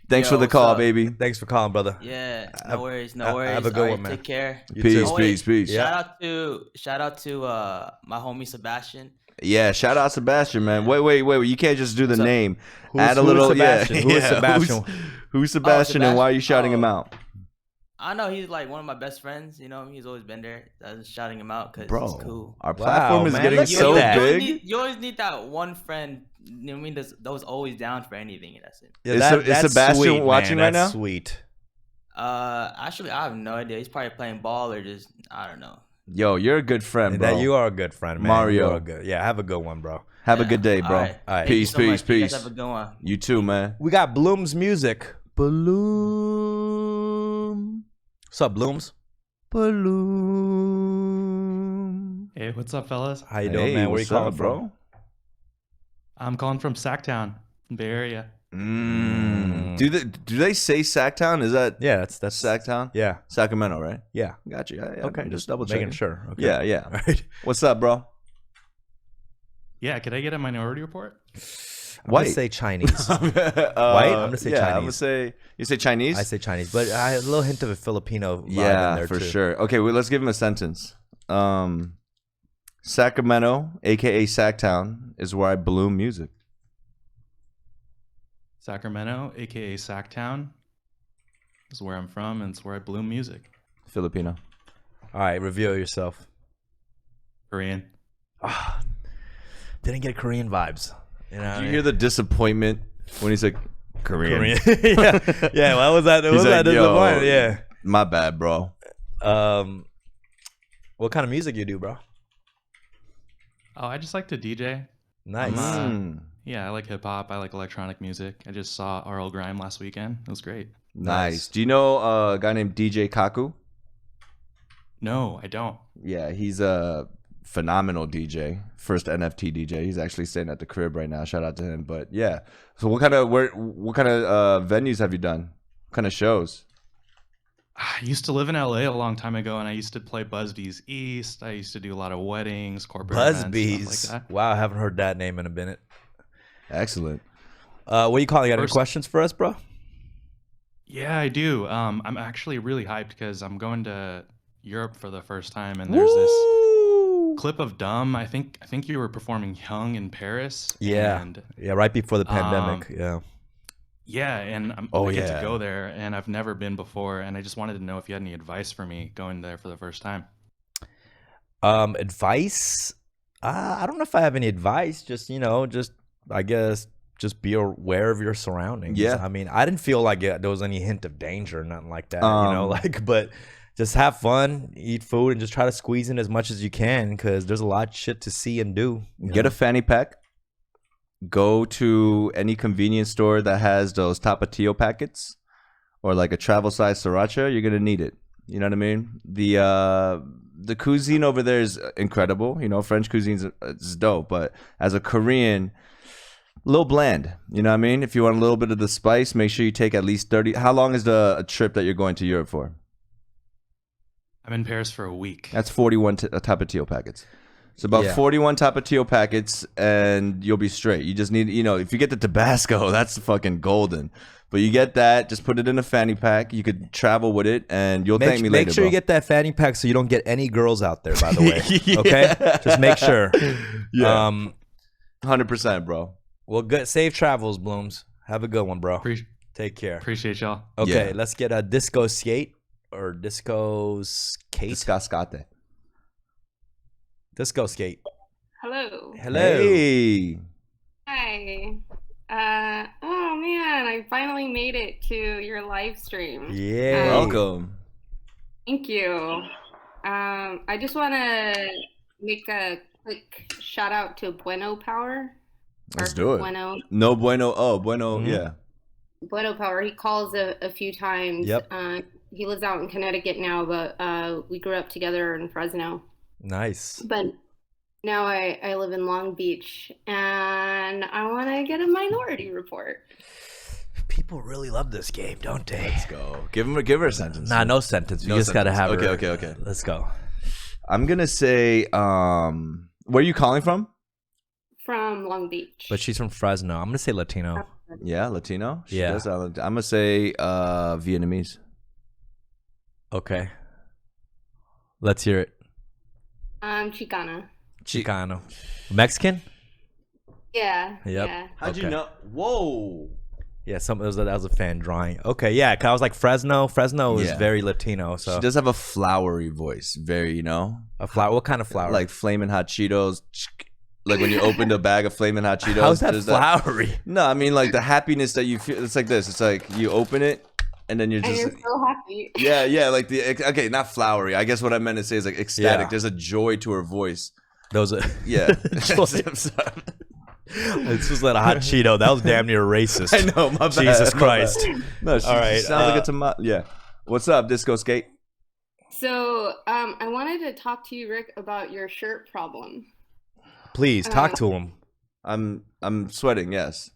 Thanks for the call, baby. Thanks for calling, brother. Yeah, no worries. Have a good one, man. Take care. Peace. Shout out to my homie Sebastian. Yeah, shout out Sebastian, man. Wait. You can't just do the name. Add a who's little. Sebastian? Yeah, Who is Sebastian? Who's Sebastian, and why are you shouting him out? I know he's like one of my best friends. You know, he's always been there. I was shouting him out because he's cool. Our platform is man, getting so big. You always need that one friend. You know what I mean? That was always down for anything. And that's it. Yeah, is Sebastian sweet, watching man. right now? That's sweet. Actually, I have no idea. He's probably playing ball or just I don't know. Yo, you're a good friend, bro. You are a good friend, man. Mario. Yeah, have a good one, bro. Have a good day, bro. All right. Peace. You guys have a good one. You too, man. We got Bloom's music. Bloom. What's up, Blooms? Bloom. Hey, what's up, fellas? How you doing, man? Where you calling from? I'm calling from Sacktown, Bay Area. Do they say Sacktown? Is that that's Sacktown? Yeah, Sacramento, right? yeah. Got you. Yeah, Okay, I'm just double checking. making sure. Okay. Yeah. All right. What's up, bro? Yeah, could I get a minority report? I'm gonna say Chinese. White? I'm gonna say Chinese. I'm gonna say you say Chinese. I say Chinese, but I have a little hint of a Filipino vibe in there for too. sure. Okay, well, let's give him a sentence. Sacramento, aka Sacktown, is where I bloom music. Sacramento, aka Sacktown, is where I'm from, and it's where I bloom music. Filipino. All right, reveal yourself. Korean. Didn't get Korean vibes. You know, Did you hear the disappointment when he said Korean? yeah. Why was that? He's like, disappointing? Yeah. My bad, bro. What kind of music you do, bro? Oh, I just like to DJ. Nice. Yeah, I like hip hop. I like electronic music. I just saw RL Grime last weekend. It was great. Nice. Do you know a guy named DJ Kaku? No, I don't. Yeah, he's a phenomenal DJ. First NFT DJ. He's actually staying at the crib right now. Shout out to him. But yeah. So what kind of venues have you done? What kind of shows? I used to live in LA a long time ago, and I used to play Busby's East. I used to do a lot of weddings, corporate Busby's. events, stuff like that. Wow, I haven't heard that name in a minute. Excellent. What are you calling? Got any questions for us, bro? Yeah, I do. I'm actually really hyped because I'm going to Europe for the first time, and there's this clip of Dumb. I think you were performing Young in Paris. Yeah, and, right before the pandemic. Yeah, and I get to go there, and I've never been before, and I just wanted to know if you had any advice for me going there for the first time. Advice? I don't know if I have any advice. I guess just be aware of your surroundings. Yeah. I mean, I didn't feel like there was any hint of danger or nothing like that. But just have fun, eat food, and just try to squeeze in as much as you can because there's a lot of shit to see and do. Get a fanny pack. Go to any convenience store that has those Tapatio packets or like a travel size sriracha. You're gonna need it. You know what I mean? The cuisine over there is incredible. You know, French cuisine is dope, but as a Korean, a little bland. You know what I mean? If you want a little bit of the spice, make sure you take at least 30. How long is the trip that you're going to Europe for? I'm in Paris for a week. That's 41 Tapatio packets. It's about 41 Tapatio packets, and you'll be straight. You just need, if you get the Tabasco, that's fucking golden. But you get that, just put it in a fanny pack. You could travel with it, and you'll thank me later. Make sure you get that fanny pack so you don't get any girls out there, by the way. Okay? Just make sure. Yeah. 100%, bro. Well, good. Safe travels, Blooms. Have a good one, bro. Take care. Appreciate y'all. Okay, let's get a disco skate or disco skate. Discascate. Disco skate. Hello. Hey. Hi. Oh man, I finally made it to your live stream. Yeah. Welcome. Thank you. I just want to make a quick shout out to Bueno Power. Let's do it. Bueno. No bueno. Oh, bueno. Mm-hmm. Yeah. Bueno Power. He calls a few times. Yep. He lives out in Connecticut now, but we grew up together in Fresno. Nice. But now I live in Long Beach, and I want to get a minority report. People really love this game, don't they? Let's go. Give her a sentence. Nah, no sentence. You just gotta have her. Okay. Let's go. I'm gonna say, where are you calling from? From Long Beach. But she's from Fresno. I'm gonna say Latino. Yeah, Latino. She Yeah. does sound, I'm gonna say Vietnamese. Okay. Let's hear it. Chicana. Chicano. Mexican? Yeah. Yep. Yeah. How'd you know? Whoa. Yeah, that was a fan drawing. Okay, yeah, 'cause I was like Fresno. Fresno is very Latino. So she does have a flowery voice. Very, a flower. What kind of flower? Like Flamin' Hot Cheetos. Like when you opened a bag of Flamin' Hot Cheetos. How's that flowery? No, I mean like the happiness that you feel. It's like this. It's like you open it and then you're just. And you're so happy. Yeah, like okay, not flowery. I guess what I meant to say is like ecstatic. Yeah. There's a joy to her voice. Those are Yeah. I'm sorry. This was like a hot Cheeto. That was damn near racist. I know, my bad. Jesus my Christ. bad. No, All right. sounds like a tomato. Yeah. What's up, Disco Skate? So I wanted to talk to you, Rick, about your shirt problem. Please talk to him. I'm sweating. Yes.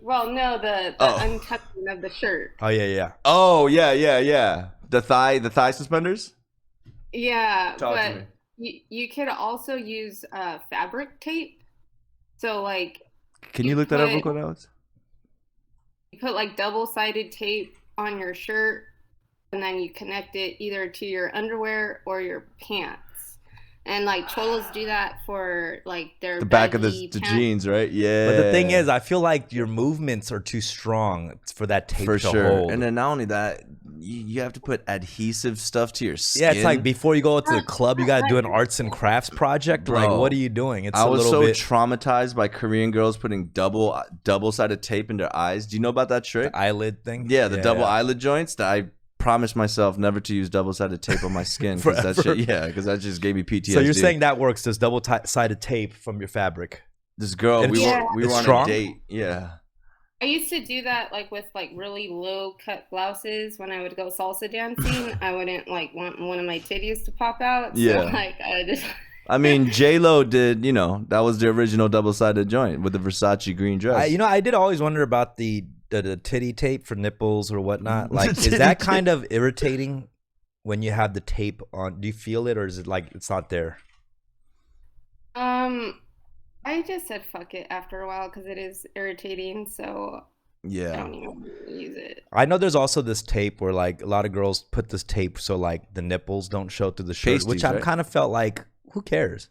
Well, no, the untucking of the shirt. Oh yeah. Oh yeah. The thigh suspenders. Yeah, Talk to but me. you could also use fabric tape. So like, Can you look that up real quick, Alex? you put like double-sided tape on your shirt, and then you connect it either to your underwear or your pants. And like cholos do that for like their The back of baggy the pants. jeans, right? Yeah. But the thing is, I feel like your movements are too strong for that tape for to sure. hold. And then not only that, you have to put adhesive stuff to your skin. Yeah, it's like before you go to the club, you got to do an arts and crafts project. Bro, like, what are you doing? It's I a was little so bit traumatized by Korean girls putting double-sided tape in their eyes. Do you know about that trick? the eyelid thing. Yeah, the double eyelid joints. That I promised myself never to use double-sided tape on my skin. Forever. Because that just gave me PTSD. So you're saying that works? This double-sided tape from your fabric. this girl, And we it's- were on strong? a date. Yeah. I used to do that like with like really low cut blouses when I would go salsa dancing. I wouldn't like want one of my titties to pop out. So, Yeah. like I just I mean, J-Lo did, that was the original double-sided joint with the Versace green dress. I did always wonder about the titty tape for nipples or whatnot. Like, is Titty that tape. kind of irritating when you have the tape on? Do you feel it, or is it like it's not there? I just said fuck it after a while because it is irritating. So I Yeah. don't even use it. I know there's also this tape where like a lot of girls put this tape so like the nipples don't show through the shirt, Pasties, which I right? kind of felt like, who cares?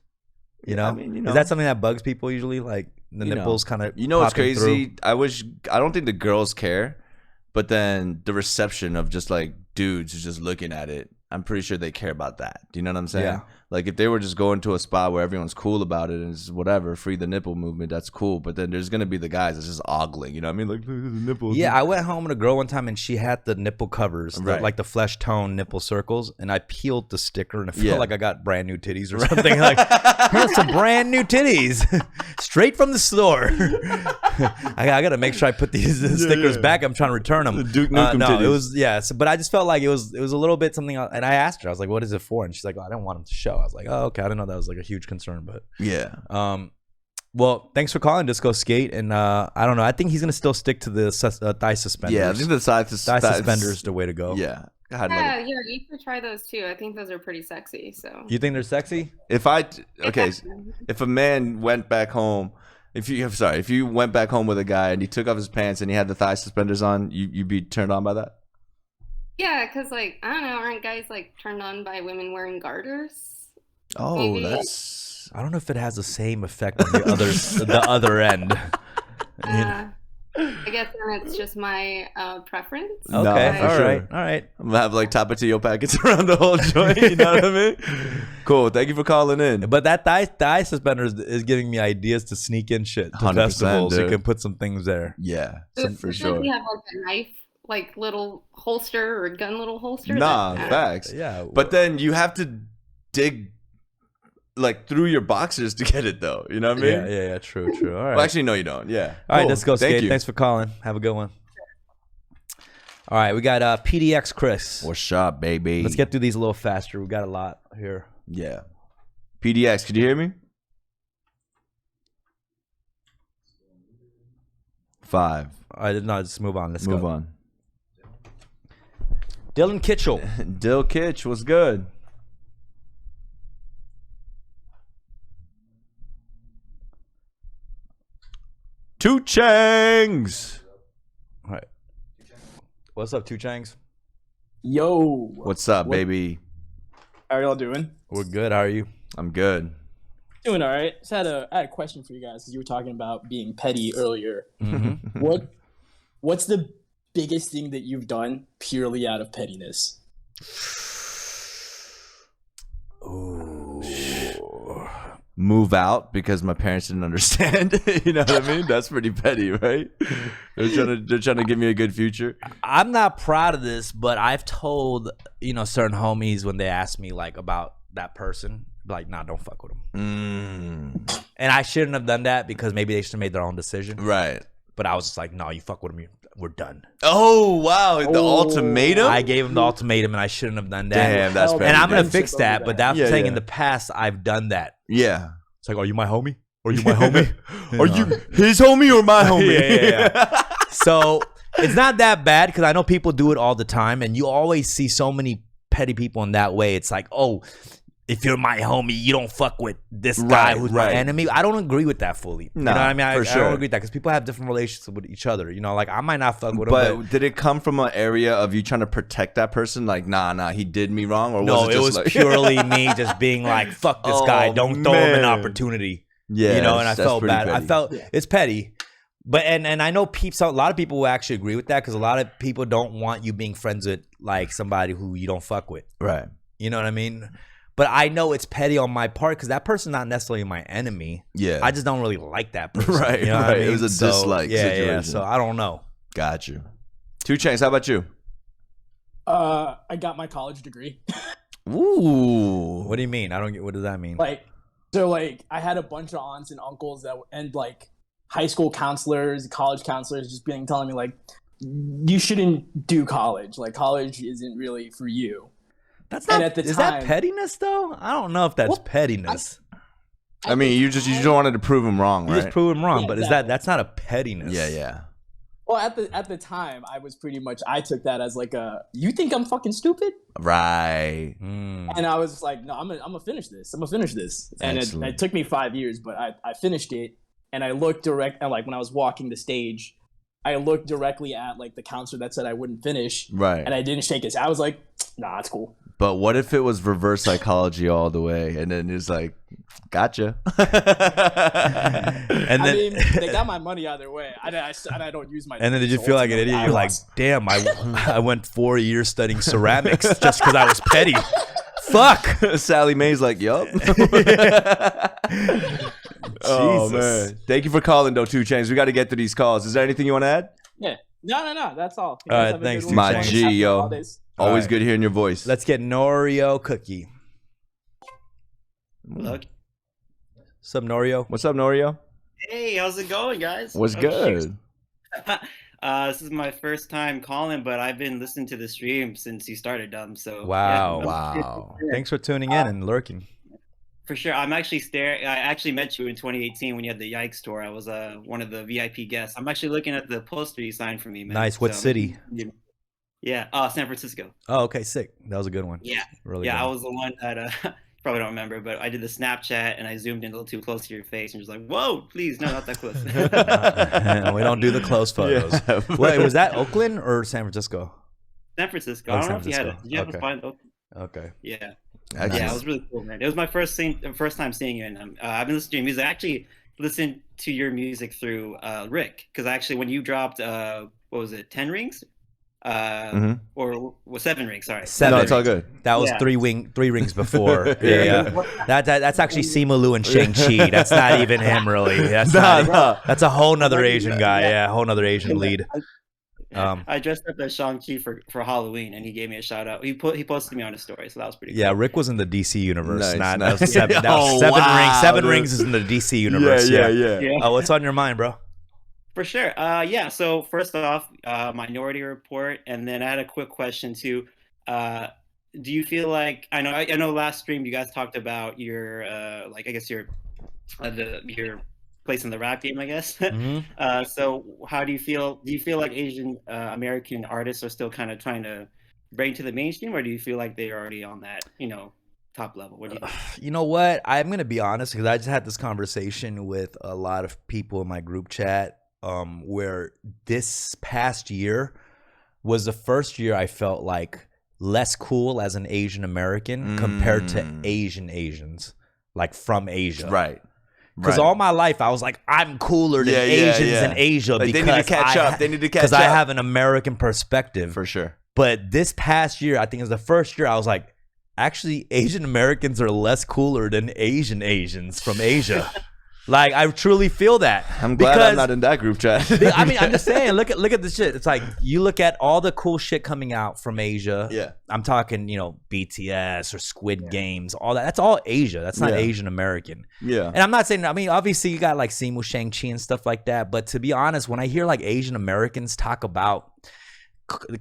You know? I mean, Is that something that bugs people usually? Like the nipples kind of. What's crazy? I don't think the girls care, but then the reception of just like dudes who's just looking at it, I'm pretty sure they care about that. Do you know what I'm saying? Yeah. Like if they were just going to a spot where everyone's cool about it and it's whatever, free the nipple movement, that's cool. But then there's gonna be the guys that's just ogling. You know what I mean? Like look at the nipples. Yeah, I went home with a girl one time and she had the nipple covers, Right. like the flesh tone nipple circles, and I peeled the sticker and I felt Yeah. like I got brand new titties or something. Like, here's some brand new titties, straight from the store. I gotta make sure I put these stickers back. I'm trying to return them. The Duke Nukem no, titties. it was but I just felt like it was a little bit something. And I asked her, I was like, "What is it for?" And she's like, "Oh, I don't want them to show." I was like, "Oh, okay." I didn't know that was like a huge concern, but Yeah. well, thanks for calling, Disco Skate, and I don't know. I think he's gonna still stick to the thigh suspenders. Yeah, I think the thigh suspenders is the way to go. Yeah. God, Yeah, you should try those too. I think those are pretty sexy. So You think they're sexy? if a man went back home, if you went back home with a guy and he took off his pants and he had the thigh suspenders on, you'd be turned on by that? yeah, because like I don't know, aren't guys like turned on by women wearing garters? Oh, Maybe. that's I don't know if it has the same effect on the other end. I guess then it's just my preference. No, Okay, for all sure. right. I'm gonna have like Tapatio packets around the whole joint. You know what I mean? Cool. Thank you for calling in. But that thigh suspenders is giving me ideas to sneak in shit to 100%, festivals. You dude. can put some things there. Yeah, So for does sure. he have like a knife, like little holster or gun little holster? Nah, That's- facts. Yeah, But then you have to dig like through your boxers to get it though. You know what I mean? yeah. True. All right. Well, actually, no, you don't. Yeah. All right, Cool. let's go, Thank Skate. you. Thanks for calling. Have a good one. All right, we got PDX Chris. What's up, baby? Let's get through these a little faster. We got a lot here. Yeah. PDX, could you hear me? 5. I did not just move on. Let's Move go. on. Dylan Kitchell. Dill Kitch, what's good? Two Changs. All right. What's up, Two Changs? Yo, What's up, baby? how are y'all doing? We're good. How are you? I'm good. Doing all right. Just had a question for you guys because you were talking about being petty earlier. Mm-hmm. What's the biggest thing that you've done purely out of pettiness? Ooh. Move out because my parents didn't understand. You know what I mean? That's pretty petty, right? They're trying to give me a good future. I'm not proud of this, but I've told, certain homies when they ask me like about that person, like, nah, don't fuck with them. And I shouldn't have done that because maybe they should have made their own decision. Right. But I was just like, no, you fuck with them, we're done. Oh, wow. The ultimatum? I gave him the ultimatum and I shouldn't have done that. Damn, that's petty. And I'm going to fix that, but that's saying yeah. in the past, I've done that. Yeah. It's like, are you my homie? Are you my homie? Are you his homie or my homie? Yeah. So it's not that bad because I know people do it all the time. And you always see so many petty people in that way. It's like, oh, if you're my homie, you don't fuck with this guy who's my enemy. I don't agree with that fully. No, you know what I mean? I for sure. don't agree with that because people have different relationships with each other. Like I might not fuck with but him. But did it come from an area of you trying to protect that person? Like, nah, he did me wrong? Or no, was it just like... purely me just being like, fuck this guy. Don't throw him an opportunity. Yeah, and I felt bad. Petty. I felt it's petty. But and I know a lot of people will actually agree with that because a lot of people don't want you being friends with like somebody who you don't fuck with. Right. You know what I mean? But I know it's petty on my part because that person's not necessarily my enemy. Yeah. I just don't really like that person. Right, you know right. What I mean? It was a dislike situation. Yeah, so I don't know. Got you. 2 Chainz, how about you? I got my college degree. Ooh. What do you mean? I don't get. What does that mean? I had a bunch of aunts and uncles and like high school counselors, college counselors, just telling me like, you shouldn't do college. Like college isn't really for you. That's not. Is that pettiness though? I don't know if that's pettiness. I mean, you just wanted to prove him wrong, right? You just prove him wrong, Yeah, but exactly. that's not a pettiness. Yeah. Well, at the time, I was pretty much I took that as like you think I'm fucking stupid, Right. and I was like, no, I'm gonna finish this. And it took me 5 years, but I finished it, and I looked and like when I was walking the stage, I looked directly at like the counselor that said I wouldn't finish, Right. and I didn't shake his. I was like, nah, it's cool. But what if it was reverse psychology all the way, and then it's like, gotcha. And then, I mean, they got my money either way. I don't use my. And then did you feel like an idiot? You're like, damn, I went 4 years studying ceramics just because I was petty. Fuck. Sally Mae's like, yup. Oh man! Thank you for calling though, 2 Chainz. We got to get to these calls. Is there anything you want to add? Yeah. No. That's all. All right, thanks, 2 my Chainz. G, yo. Always right. good hearing your voice. Let's get Norio Cookie. Look. What's up, Norio? What's up, Norio? Hey, how's it going, guys? What's good? This is my first time calling, but I've been listening to the stream since you started, So Wow. yeah, Wow. Thanks for tuning in and lurking. For sure. I'm actually I actually met you in 2018 when you had the Yikes tour. I was one of the VIP guests. I'm actually looking at the poster you signed for me, man. Nice. What city? Yeah, San Francisco. Oh, okay, sick. That was a good one. Yeah. Really Yeah, good. I was the one that probably don't remember, but I did the Snapchat and I zoomed in a little too close to your face and was like, whoa, please, no, not that close. We don't do the close photos. Yeah. Wait, was that Oakland or San Francisco? San Francisco. Oh, I don't San know if you had it. Francisco. Did you have Okay. a fine Oakland? Okay. Yeah. Nice. Yeah, it was really cool, man. It was my first time seeing you, and I've been listening to your music. I actually listened to your music through Rick, because actually when you dropped, what was it, 10 rings? Or 7 rings, sorry. 7. No, it's all good. That was Yeah. 3 rings before. Yeah. That's actually Simu Liu and Shang-Chi. That's not even him, really. That's that's a whole nother Asian guy. Yeah, a whole nother Asian lead. I dressed up as Shang-Chi for Halloween, and he gave me a shout out. He posted me on his story, so that was pretty cool. Yeah, Rick was in the DC universe. Nice. That was 7. That was Oh, 7 wow, rings. 7 dude. rings is in the DC universe. Yeah. Oh, what's on your mind, bro? For sure. Yeah. So first off, Minority Report, and then I had a quick question too. Do you feel like I know last stream you guys talked about your your place in the rap game, I guess. So how do you feel? Do you feel like Asian American artists are still kind of trying to break to the mainstream, or do you feel like they're already on that top level? What do you think? You know what? I'm gonna be honest because I just had this conversation with a lot of people in my group chat. Where this past year was the first year I felt like less cool as an Asian American compared to Asians. like from Asia. Right. Because all my life I was like, I'm cooler than Asians in Asia like because they need to catch up. They need to catch up. Because I have an American perspective. For sure. But this past year, I think it was the first year I was like, actually, Asian Americans are less cooler than Asians from Asia. Like, I truly feel that. I'm glad I'm not in that group chat. I mean, I'm just saying, look at the shit. It's like, you look at all the cool shit coming out from Asia. Yeah. I'm talking, BTS or Squid Games, all that. That's all Asia. That's not Asian American. Yeah. And I'm not saying, I mean, obviously you got like Simu Shang-Chi and stuff like that. But to be honest, when I hear like Asian Americans talk about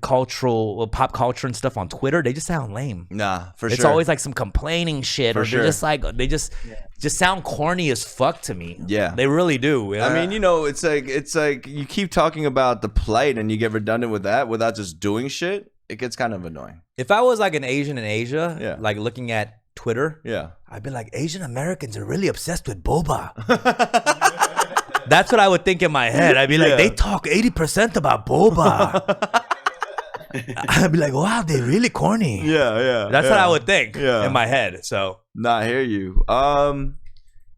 pop culture and stuff on Twitter, they just sound lame. Nah, for sure. It's always like some complaining shit, or they're just like they just sound corny as fuck to me. Yeah, they really do. I mean, it's like you keep talking about the plight and you get redundant with that without just doing shit. It gets kind of annoying. If I was like an Asian in Asia, like looking at Twitter, I'd be like, Asian Americans are really obsessed with boba. That's what I would think in my head. I'd be like, they talk 80% about boba. I'd be like, wow, they're really corny. Yeah. That's what I would think in my head. So, I hear you.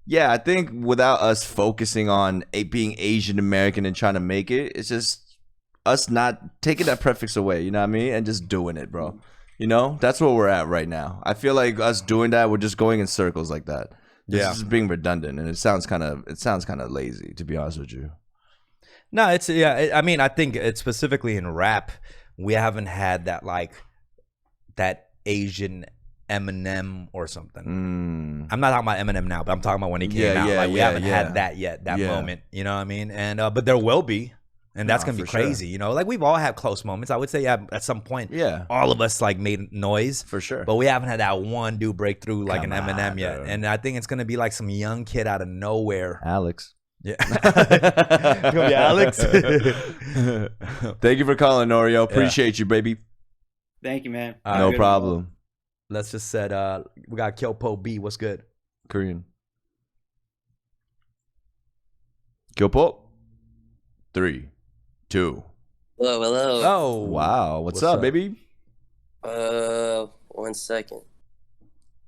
Yeah, I think without us focusing on being Asian American and trying to make it, it's just us not taking that prefix away, you know what I mean? And just doing it, bro. That's where we're at right now. I feel like us doing that, we're just going in circles like that. This is being redundant, and it sounds kind of lazy, to be honest with you. No, I mean, I think it's specifically in rap, we haven't had that that Asian Eminem or something. I'm not talking about Eminem now, but I'm talking about when he came out. We haven't had that yet, that moment. You know what I mean? And but there will be, and that's gonna be crazy. Sure. Like we've all had close moments. I would say at some point, all of us like made noise for sure. But we haven't had that one dude break through like an Eminem yet. And I think it's gonna be like some young kid out of nowhere, Alex. Yeah, it's gonna be Alex. Thank you for calling, Norio. Appreciate you, baby. Thank you, man. No problem. Let's just said we got Kyopo B. What's good? Korean. Kyopo. 3, 2. Hello. Oh wow, what's up, baby? 1 second.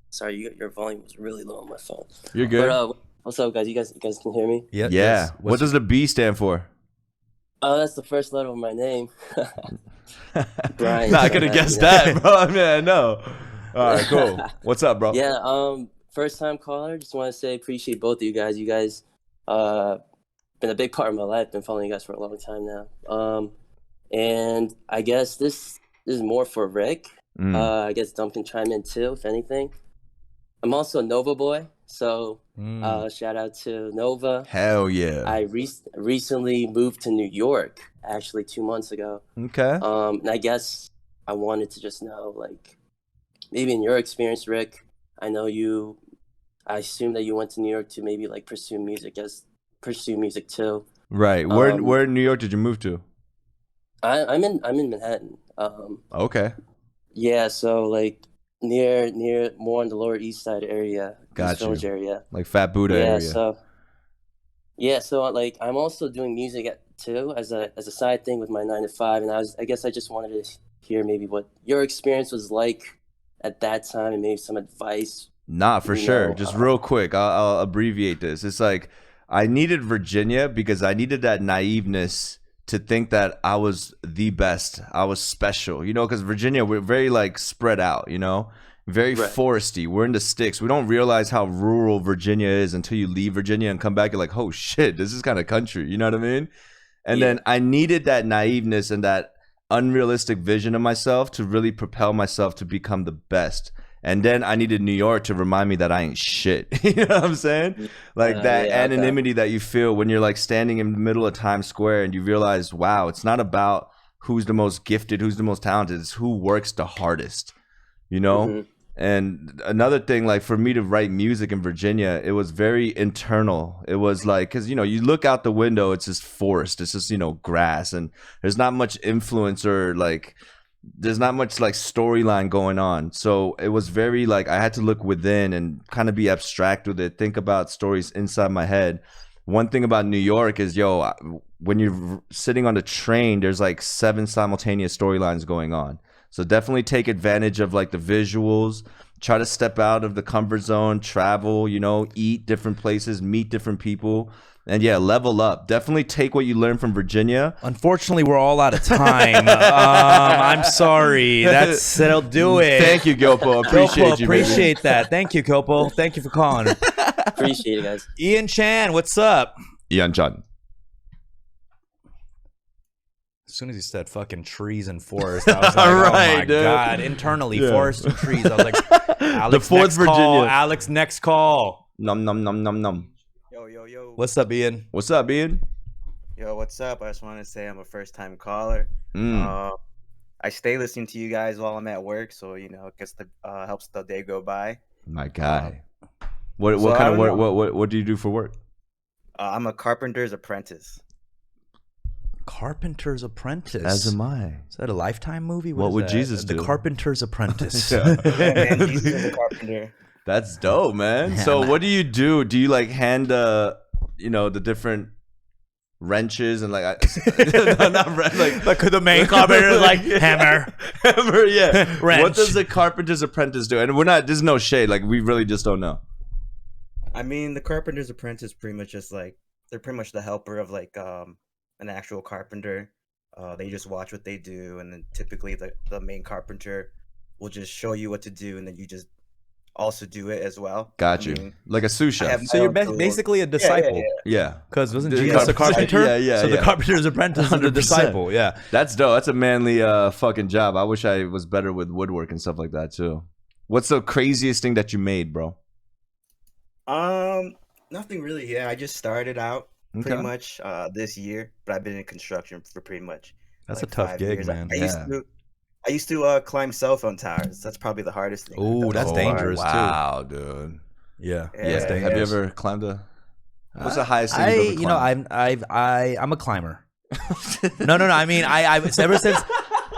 Sorry, your volume was really low on my phone. You're good. But, what's up, guys? You guys can hear me? Yeah. Yes. What does the B stand for? That's the first letter of my name. Brian. I could have guessed that, bro. I mean, I know. All right, cool. What's up, bro? Yeah. First time caller. Just want to say appreciate both of you guys. You guys, been a big part of my life. Been following you guys for a long time now. And I guess this is more for Rick. I guess Dump can chime in too, if anything. I'm also a Nova boy. So shout out to Nova. Hell yeah. I recently moved to New York, actually 2 months ago. Okay. And I guess I wanted to just know, like, maybe in your experience, Rick, I assume that you went to New York to maybe like pursue music too. Right. Where in New York did you move to? I'm in Manhattan. Okay. Yeah, so like near more on the Lower East Side area, East Village area, like Fat Buddha area. So like I'm also doing music too as a side thing with my 9 to 5, and I guess I just wanted to hear maybe what your experience was like at that time and maybe some advice. Nah, for sure. Just real quick, I'll abbreviate this. It's like I needed Virginia because I needed that naiveness to think that I was the best, I was special, because Virginia, we're very like spread out, very foresty. We're in the sticks. We don't realize how rural Virginia is until you leave Virginia and come back. You're like, oh shit, this is kind of country. You know what I mean? And then I needed that naiveness and that unrealistic vision of myself to really propel myself to become the best. And then I needed New York to remind me that I ain't shit. You know what I'm saying? Like that anonymity that you feel when you're like standing in the middle of Times Square and you realize, wow, it's not about who's the most gifted, who's the most talented. It's who works the hardest, Mm-hmm. And another thing, like for me to write music in Virginia, it was very internal. It was like, because, you look out the window, it's just forest. It's just, grass. And there's not much influence or like... there's not much like storyline going on. So it was very like I had to look within and kind of be abstract with it, think about stories inside my head. One thing about New York is, when you're sitting on the train, there's like 7 simultaneous storylines going on. So definitely take advantage of like the visuals. Try to step out of the comfort zone, travel, you know, eat different places, meet different people. And yeah, level up. Definitely take what you learned from Virginia. Unfortunately, we're all out of time. I'm sorry. That'll do it. Thank you, Gilpo. Appreciate that. Thank you, Gilpo. Thank you for calling. Appreciate it, guys. Ian Chan, what's up? Ian Chan. As soon as he said fucking trees and forest, I was like, oh my God. Internally, forest and trees. I was like, Alex, the 4th next Virginia. Call. Alex, next call. Num, num, num, num, num. Yo. What's up, Ian? What's up, Ian? Yo, what's up? I just want to say I'm a first-time caller. I stay listening to you guys while I'm at work, so you know, it gets the helps the day go by. My guy. What kind of work? What do you do for work? I'm a carpenter's apprentice. Carpenter's Apprentice. As am I. Is that a Lifetime movie? What would Jesus do? The Carpenter's Apprentice. Man, Jesus is a carpenter. That's dope, man. So what do you do? Do you like hand you know, the different wrenches and like like the main carpenter is like hammer, yeah. Wrench. What does the carpenter's apprentice do? And we're not. There's no shade. Like we really just don't know. I mean, the carpenter's apprentice pretty much just like they're pretty much the helper of like an actual carpenter. They just watch what they do, and then typically the main carpenter will just show you what to do, and then you just also do it as well. Got you. Mean, like a sous chef. So you're basically a disciple. Yeah. Because wasn't Jesus a carpenter? Yeah. So the carpenter's apprentice and the disciple. Yeah. That's dope. That's a manly fucking job. I wish I was better with woodwork and stuff like that too. What's the craziest thing that you made, bro? Nothing really. Yeah, I just started out pretty much this year, but I've been in construction for pretty much. That's like a tough gig, years. man. I used to climb cell phone towers. That's probably the hardest thing. Oh, that's dangerous too. Wow, dude. Yeah. Have you ever climbed a? What's the highest thing you've ever climbed? I'm a climber. No. I mean, I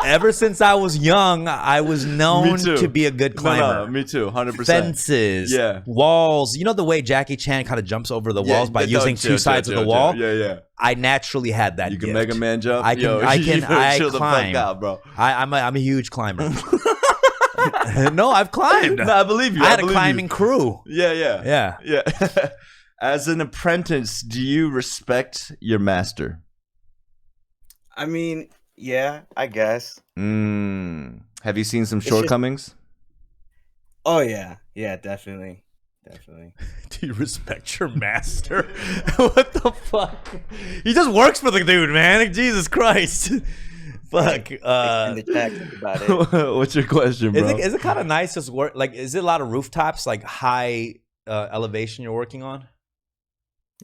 ever since I was young, I was known to be a good climber. No, me too, 100%. Fences, walls. You know the way Jackie Chan kind of jumps over the walls by using two sides of the wall. Yeah. I naturally had that. You can gift. Mega Man jump. I chill the climb. fuck out, bro. I'm a huge climber. No, I've climbed. No, I believe you. I had a climbing crew. Yeah. As an apprentice, do you respect your master? I mean, yeah, I guess. Have you seen some shortcomings? Oh yeah, definitely. Do you respect your master? What the fuck? He just works for the dude, man. Jesus Christ. Fuck. In the chat about it. What's your question, bro? Is it kind of nice to work? Like, is it a lot of rooftops, like high elevation you're working on?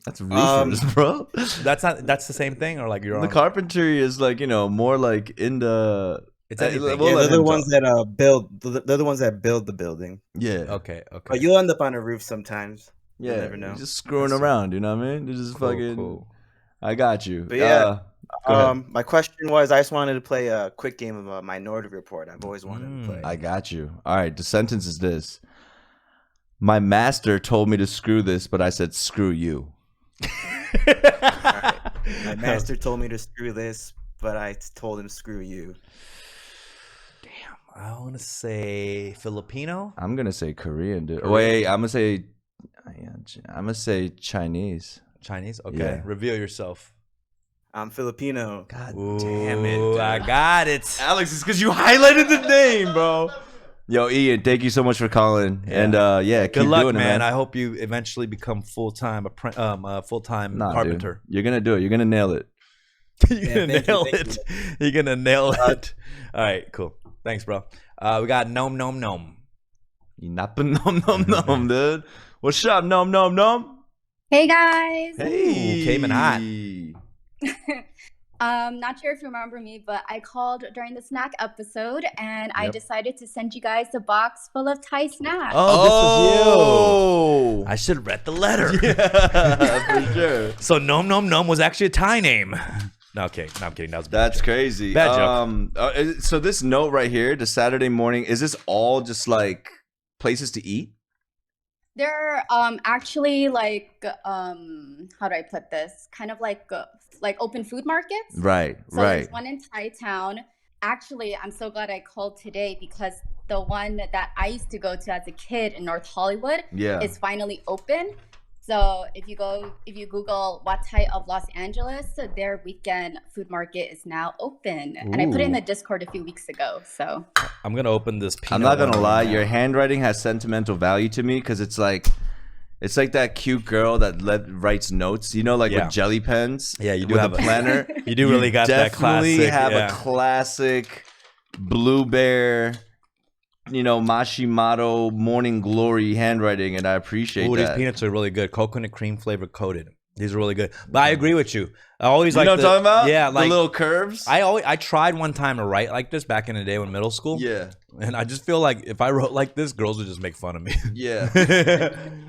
That's roofers, bro. That's the same thing, or like you're the carpentry is like, you know, more like in the. It's anything. They're the ones that build. They're the ones that build the building. Yeah. Okay. But you'll end up on a roof sometimes. Yeah. You never know. Just screwing around. You know what I mean? They're just fucking. Cool. I got you. But yeah. My question was, I just wanted to play a quick game of a Minority Report. I've always wanted to play. I got you. All right. The sentence is this: my master told me to screw this, but I said screw you. Right. My master told me to screw this, but I told him screw you. I want to say Filipino. I'm gonna say Korean, dude. Wait, I'm gonna say Chinese. Chinese. Okay. Yeah. Reveal yourself. I'm Filipino. God damn it! Dude. I got it, Alex. It's because you highlighted the name, bro. Yo, Ian, thank you so much for calling. Yeah. And keep good luck, doing it, man. I hope you eventually become full-time carpenter. Dude. You're gonna do it. You're gonna nail it. You're gonna nail it. You're gonna nail it. All right, cool. Thanks, bro. We got Nom Nom Nom. You not nom nom nom, dude. What's up, Nom Nom Nom? Hey guys. Hey, came in hot. Not sure if you remember me, but I called during the snack episode, and I decided to send you guys a box full of Thai snacks. Oh, this was you. I should have read the letter. Yeah, for sure. So Nom Nom Nom was actually a Thai name. No, okay. No, I'm kidding. That's crazy. Bad joke. So this note right here, the Saturday morning, is this all just like places to eat? They're actually like how do I put this? Kind of like open food markets. Right, so there's one in Thai Town, Actually, I'm so glad I called today because the one that I used to go to as a kid in North Hollywood is finally open. So if you Google Watai of Los Angeles, their weekend food market is now open. Ooh. And I put it in the Discord a few weeks ago. So I'm gonna open this. I'm not gonna lie, your handwriting has sentimental value to me because it's like that cute girl that writes notes, you know, like with jelly pens. Yeah, you do with have a planner. You do really got that classic. Definitely have a classic Blue Bear, you know, Mashimoto Morning Glory handwriting, and I appreciate that. These peanuts are really good. Coconut cream flavor coated. These are really good. But I agree with you. I always you know what I'm talking about? Yeah, like the little curves. I tried one time to write like this back in the day when middle school. Yeah. And I just feel like if I wrote like this, girls would just make fun of me. Yeah.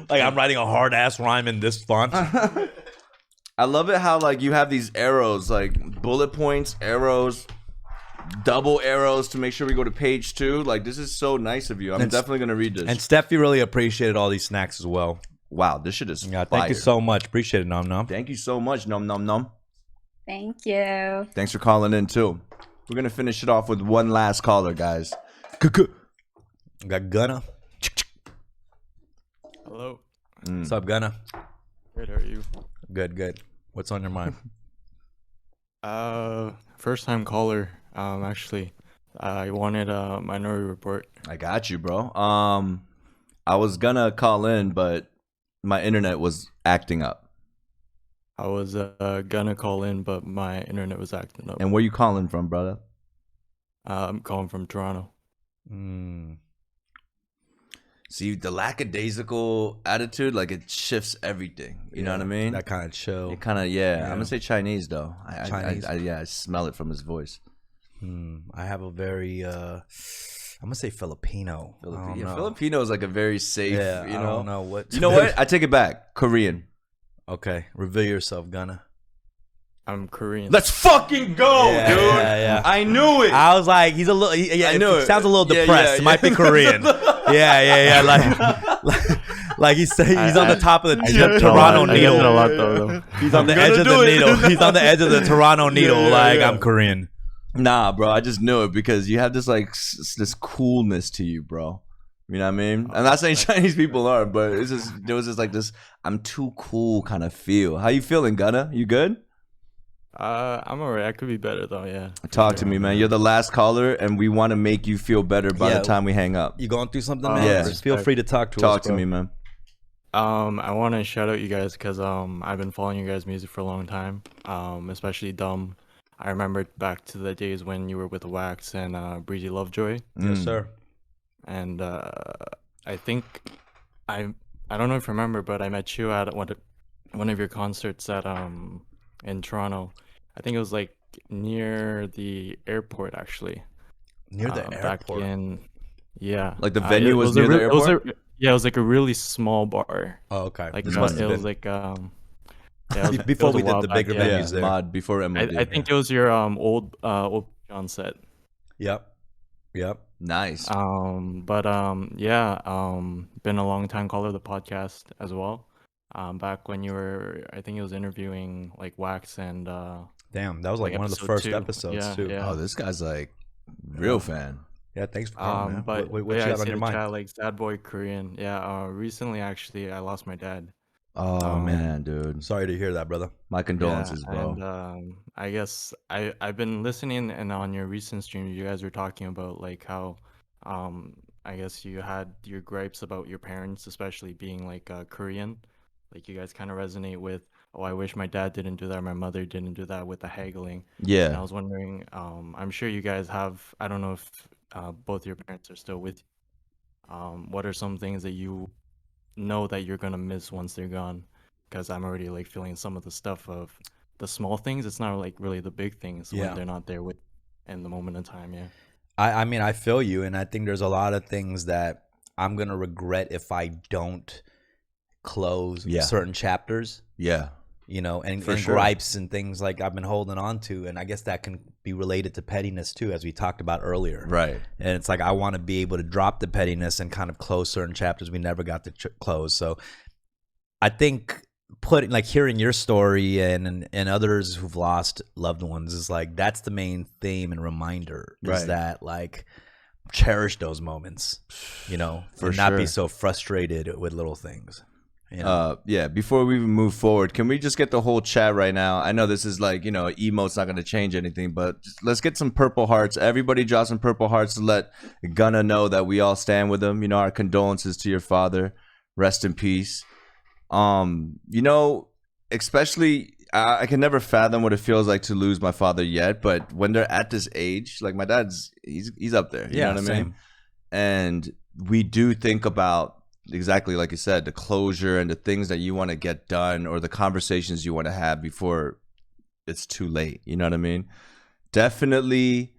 Like I'm writing a hard ass rhyme in this font. I love it how like you have these arrows, like bullet points, arrows, double arrows to make sure we go to page 2. Like this is so nice of you. I'm definitely gonna read this. And Steffi really appreciated all these snacks as well. Wow, this shit is fire. Thank you so much. Appreciate it, Nom Nom. Thank you so much, Nom Nom Nom. Thank you. Thanks for calling in too. We're gonna finish it off with one last caller, guys. Got Gunna. Hello. What's up, Gunna? Good, how are you? Good. What's on your mind? First time caller. Actually, I wanted a Minority Report. I got you, bro. I was gonna call in, but my internet was acting up. I was gonna call in, but my internet was acting up. And where you calling from, brother? I'm calling from Toronto. See, the lackadaisical attitude, like it shifts everything. You know what I mean? That kind of chill. It kind of, I'm gonna say Chinese though. Chinese. I smell it from his voice. I have a very, I'm gonna say Filipino. Filipino is like a very safe. Yeah, you know? I don't know what. You know what? I take it back. Korean. Okay, reveal yourself, Gunna. I'm Korean. Let's fucking go, dude. Yeah. I knew it. I was like, he's a little. I knew it. Sounds a little depressed. It might be Korean. Like he's on the top of the Toronto needle. He's on the edge of the needle. He's on the edge of the Toronto needle. I'm Korean. Nah, bro. I just knew it because you have this like this coolness to you, bro. You know what I mean? I'm not saying Chinese people are, but there was just like this I'm too cool kind of feel. How you feeling, Gunna? You good? I'm alright. I could be better though. Yeah. Talk to me, man. You're the last caller, and we want to make you feel better by the time we hang up. You going through something, man? Yeah. Just feel free to talk to us. Talk to me, man. I want to shout out you guys because I've been following you guys' music for a long time. Especially Dumb. I remember back to the days when you were with Wax and Breezy Lovejoy. Yes, sir. And I think I don't know if you remember, but I met you at one of your concerts at in Toronto. I think it was like near the airport, actually. Near the airport. Like the venue was near the airport. It was like a really small bar. Oh, okay. Like this it was like before we did the bigger venues there. Mod before MOD. I think it was your old John set. Yep. Nice. Been a long time caller of the podcast as well. Back when you were, I think it was interviewing like Wax and damn, that was like one of the first episodes too. Yeah. Oh, this guy's like real fan. Yeah, thanks for calling, man. But what you got on your mind? Chat, like Sad Boy Korean. Yeah. Recently, actually, I lost my dad. Oh man, dude. Sorry to hear that, brother. My condolences, bro. And I guess I've been listening, and on your recent stream, you guys were talking about like how I guess you had your gripes about your parents, especially being like Korean. Like you guys kind of resonate with, oh, I wish my dad didn't do that, my mother didn't do that with the haggling. Yeah. And I was wondering, I'm sure you guys have, I don't know if both your parents are still with you. What are some things that you know that you're gonna miss once they're gone? Because I'm already like feeling some of the stuff of the small things. It's not like really the big things when they're not there with in the moment in time. Yeah. I mean, I feel you, and I think there's a lot of things that I'm gonna regret if I don't close certain chapters. Yeah. You know, and gripes and things like I've been holding on to. And I guess that can be related to pettiness too, as we talked about earlier. Right. And it's like I want to be able to drop the pettiness and kind of close certain chapters we never got to close. So I think hearing your story and others who've lost loved ones is like, that's the main theme and reminder is that like cherish those moments, you know, and not be so frustrated with little things. You know? Yeah, before we even move forward, can we just get the whole chat right now? I know this is like, you know, emote's not going to change anything, but just, let's get some purple hearts. Everybody drop some purple hearts to let Gunna know that we all stand with him. You know, our condolences to your father. Rest in peace. You know, especially, I can never fathom what it feels like to lose my father yet, but when they're at this age, like my dad's, he's up there. You know what I mean? And we do think about, exactly like you said, the closure and the things that you want to get done or the conversations you want to have before it's too late. You know what I mean? Definitely,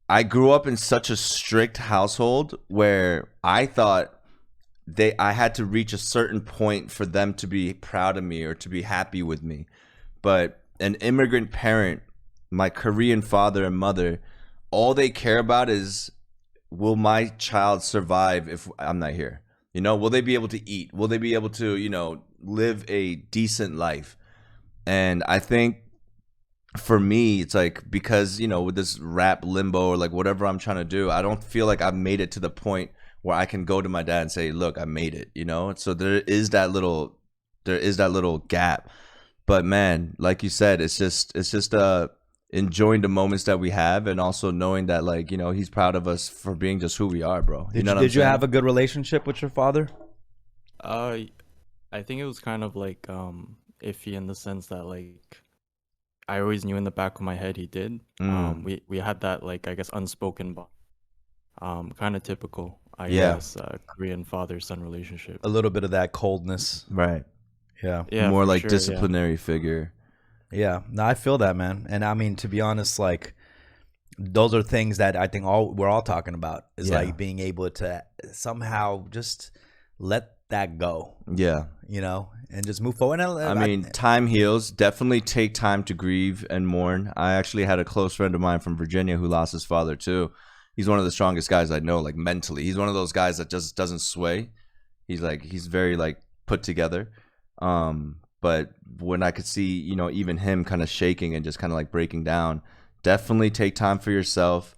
I grew up in such a strict household where I thought I had to reach a certain point for them to be proud of me or to be happy with me. But an immigrant parent, my Korean father and mother, all they care about is, will my child survive if I'm not here? You know, will they be able to eat? Will they be able to, you know, live a decent life? And I think for me, it's like, because, you know, with this rap limbo or like whatever I'm trying to do, I don't feel like I've made it to the point where I can go to my dad and say, look, I made it, you know? So there is that little gap. But man, like you said, it's just enjoying the moments that we have, and also knowing that, like, you know, he's proud of us for being just who we are, bro. Did you have a good relationship with your father? I think it was kind of like iffy in the sense that, like, I always knew in the back of my head he did. We had that, like, I guess, unspoken bond. Kind of typical, I guess, Korean father-son relationship. A little bit of that coldness. Right. Yeah. More like disciplinary figure. Yeah, no, I feel that, man. And I mean, to be honest, like, those are things that I think we're all talking about, is like being able to somehow just let that go. Yeah. You know, and just move forward. I mean, time heals. Definitely take time to grieve and mourn. I actually had a close friend of mine from Virginia who lost his father too. He's one of the strongest guys I know, like mentally. He's one of those guys that just doesn't sway. He's very like put together. But when I could see, you know, even him kind of shaking and just kind of like breaking down, definitely take time for yourself.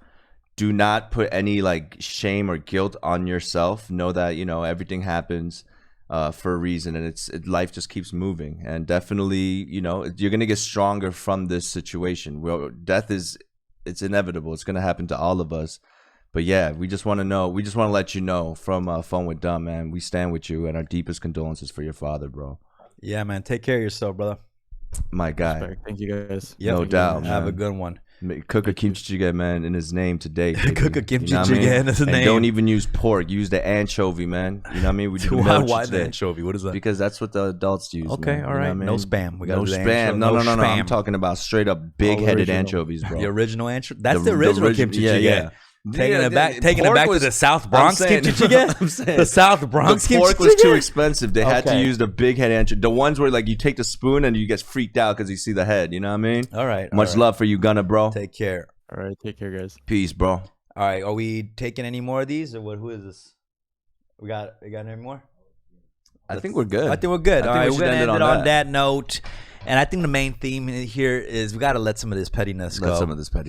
Do not put any like shame or guilt on yourself. Know that, you know, everything happens for a reason, and life just keeps moving. And definitely, you know, you're going to get stronger from this situation. Well, death it's inevitable. It's going to happen to all of us. But yeah, we just want to let you know from Fun with Dumb, man, we stand with you, and our deepest condolences for your father, bro. Yeah, man. Take care of yourself, brother. My guy. Respect. Thank you, guys. Yep. No doubt, man. Have a good one. Cook a kimchi jjigae, man, in his name today. Cook a kimchi jjigae in his name. And don't even use pork. Use the anchovy, man. You know what I mean? We do why the anchovy? What is that? Because that's what the adults use. Okay, man. all right. You know what I mean? No spam. We got no spam. No. I'm talking about straight up big-headed anchovies, bro. The original anchovy. That's the original kimchi jjigae. Yeah. Taking it back to the South Bronx kimchi jjigae. The South Bronx kimchi jjigae. The pork was too expensive. They had to use the big head anchovy. The ones where like you take the spoon and you get freaked out because you see the head. You know what I mean? All right. Much love for you, Gunna, bro. Take care. All right, take care, guys. Peace, bro. All right, are we taking any more of these, or what? Who is this? We got any more? I think we're good. I think we're good. All right, we're gonna end it on that note. And I think the main theme here is we got to let some of this pettiness go.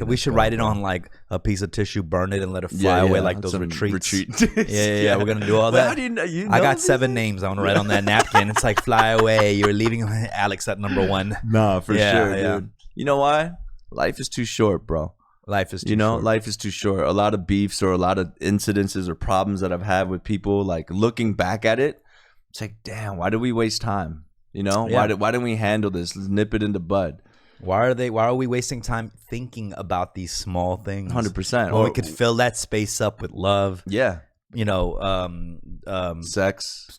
We should write it on like a piece of tissue, burn it, and let it fly away like those retreats. Yeah, we're gonna do all that. How do you know I got 7 names I want to write on that napkin. It's like fly away. You're leaving Alex at number 1. Nah, for sure, dude. You know why? Life is too short, bro. Life is too short. Life is too short. A lot of beefs or a lot of incidences or problems that I've had with people, like looking back at it, it's like, damn, why did we waste time? You know, why didn't we handle this? Let's nip it in the bud. Why are we wasting time thinking about these small things? 100%. Or we could fill that space up with love. Yeah. You know, sex.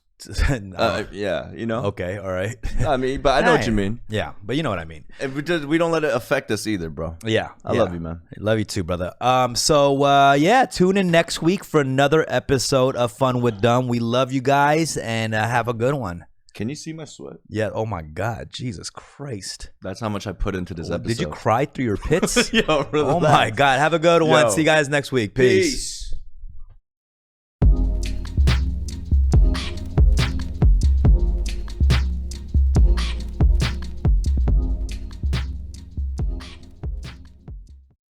Yeah, you know. Okay, all right. I mean, but I know what you mean. Yeah, but you know what I mean. And we don't let it affect us either, bro. Yeah. I love you, man. I love you too, brother. So tune in next week for another episode of Fun with Dumb. We love you guys, and have a good one. Can you see my sweat? Yeah. Oh my God. Jesus Christ. That's how much I put into this episode. Did you cry through your pits? Yo, oh my God. Have a good one. See you guys next week. Peace.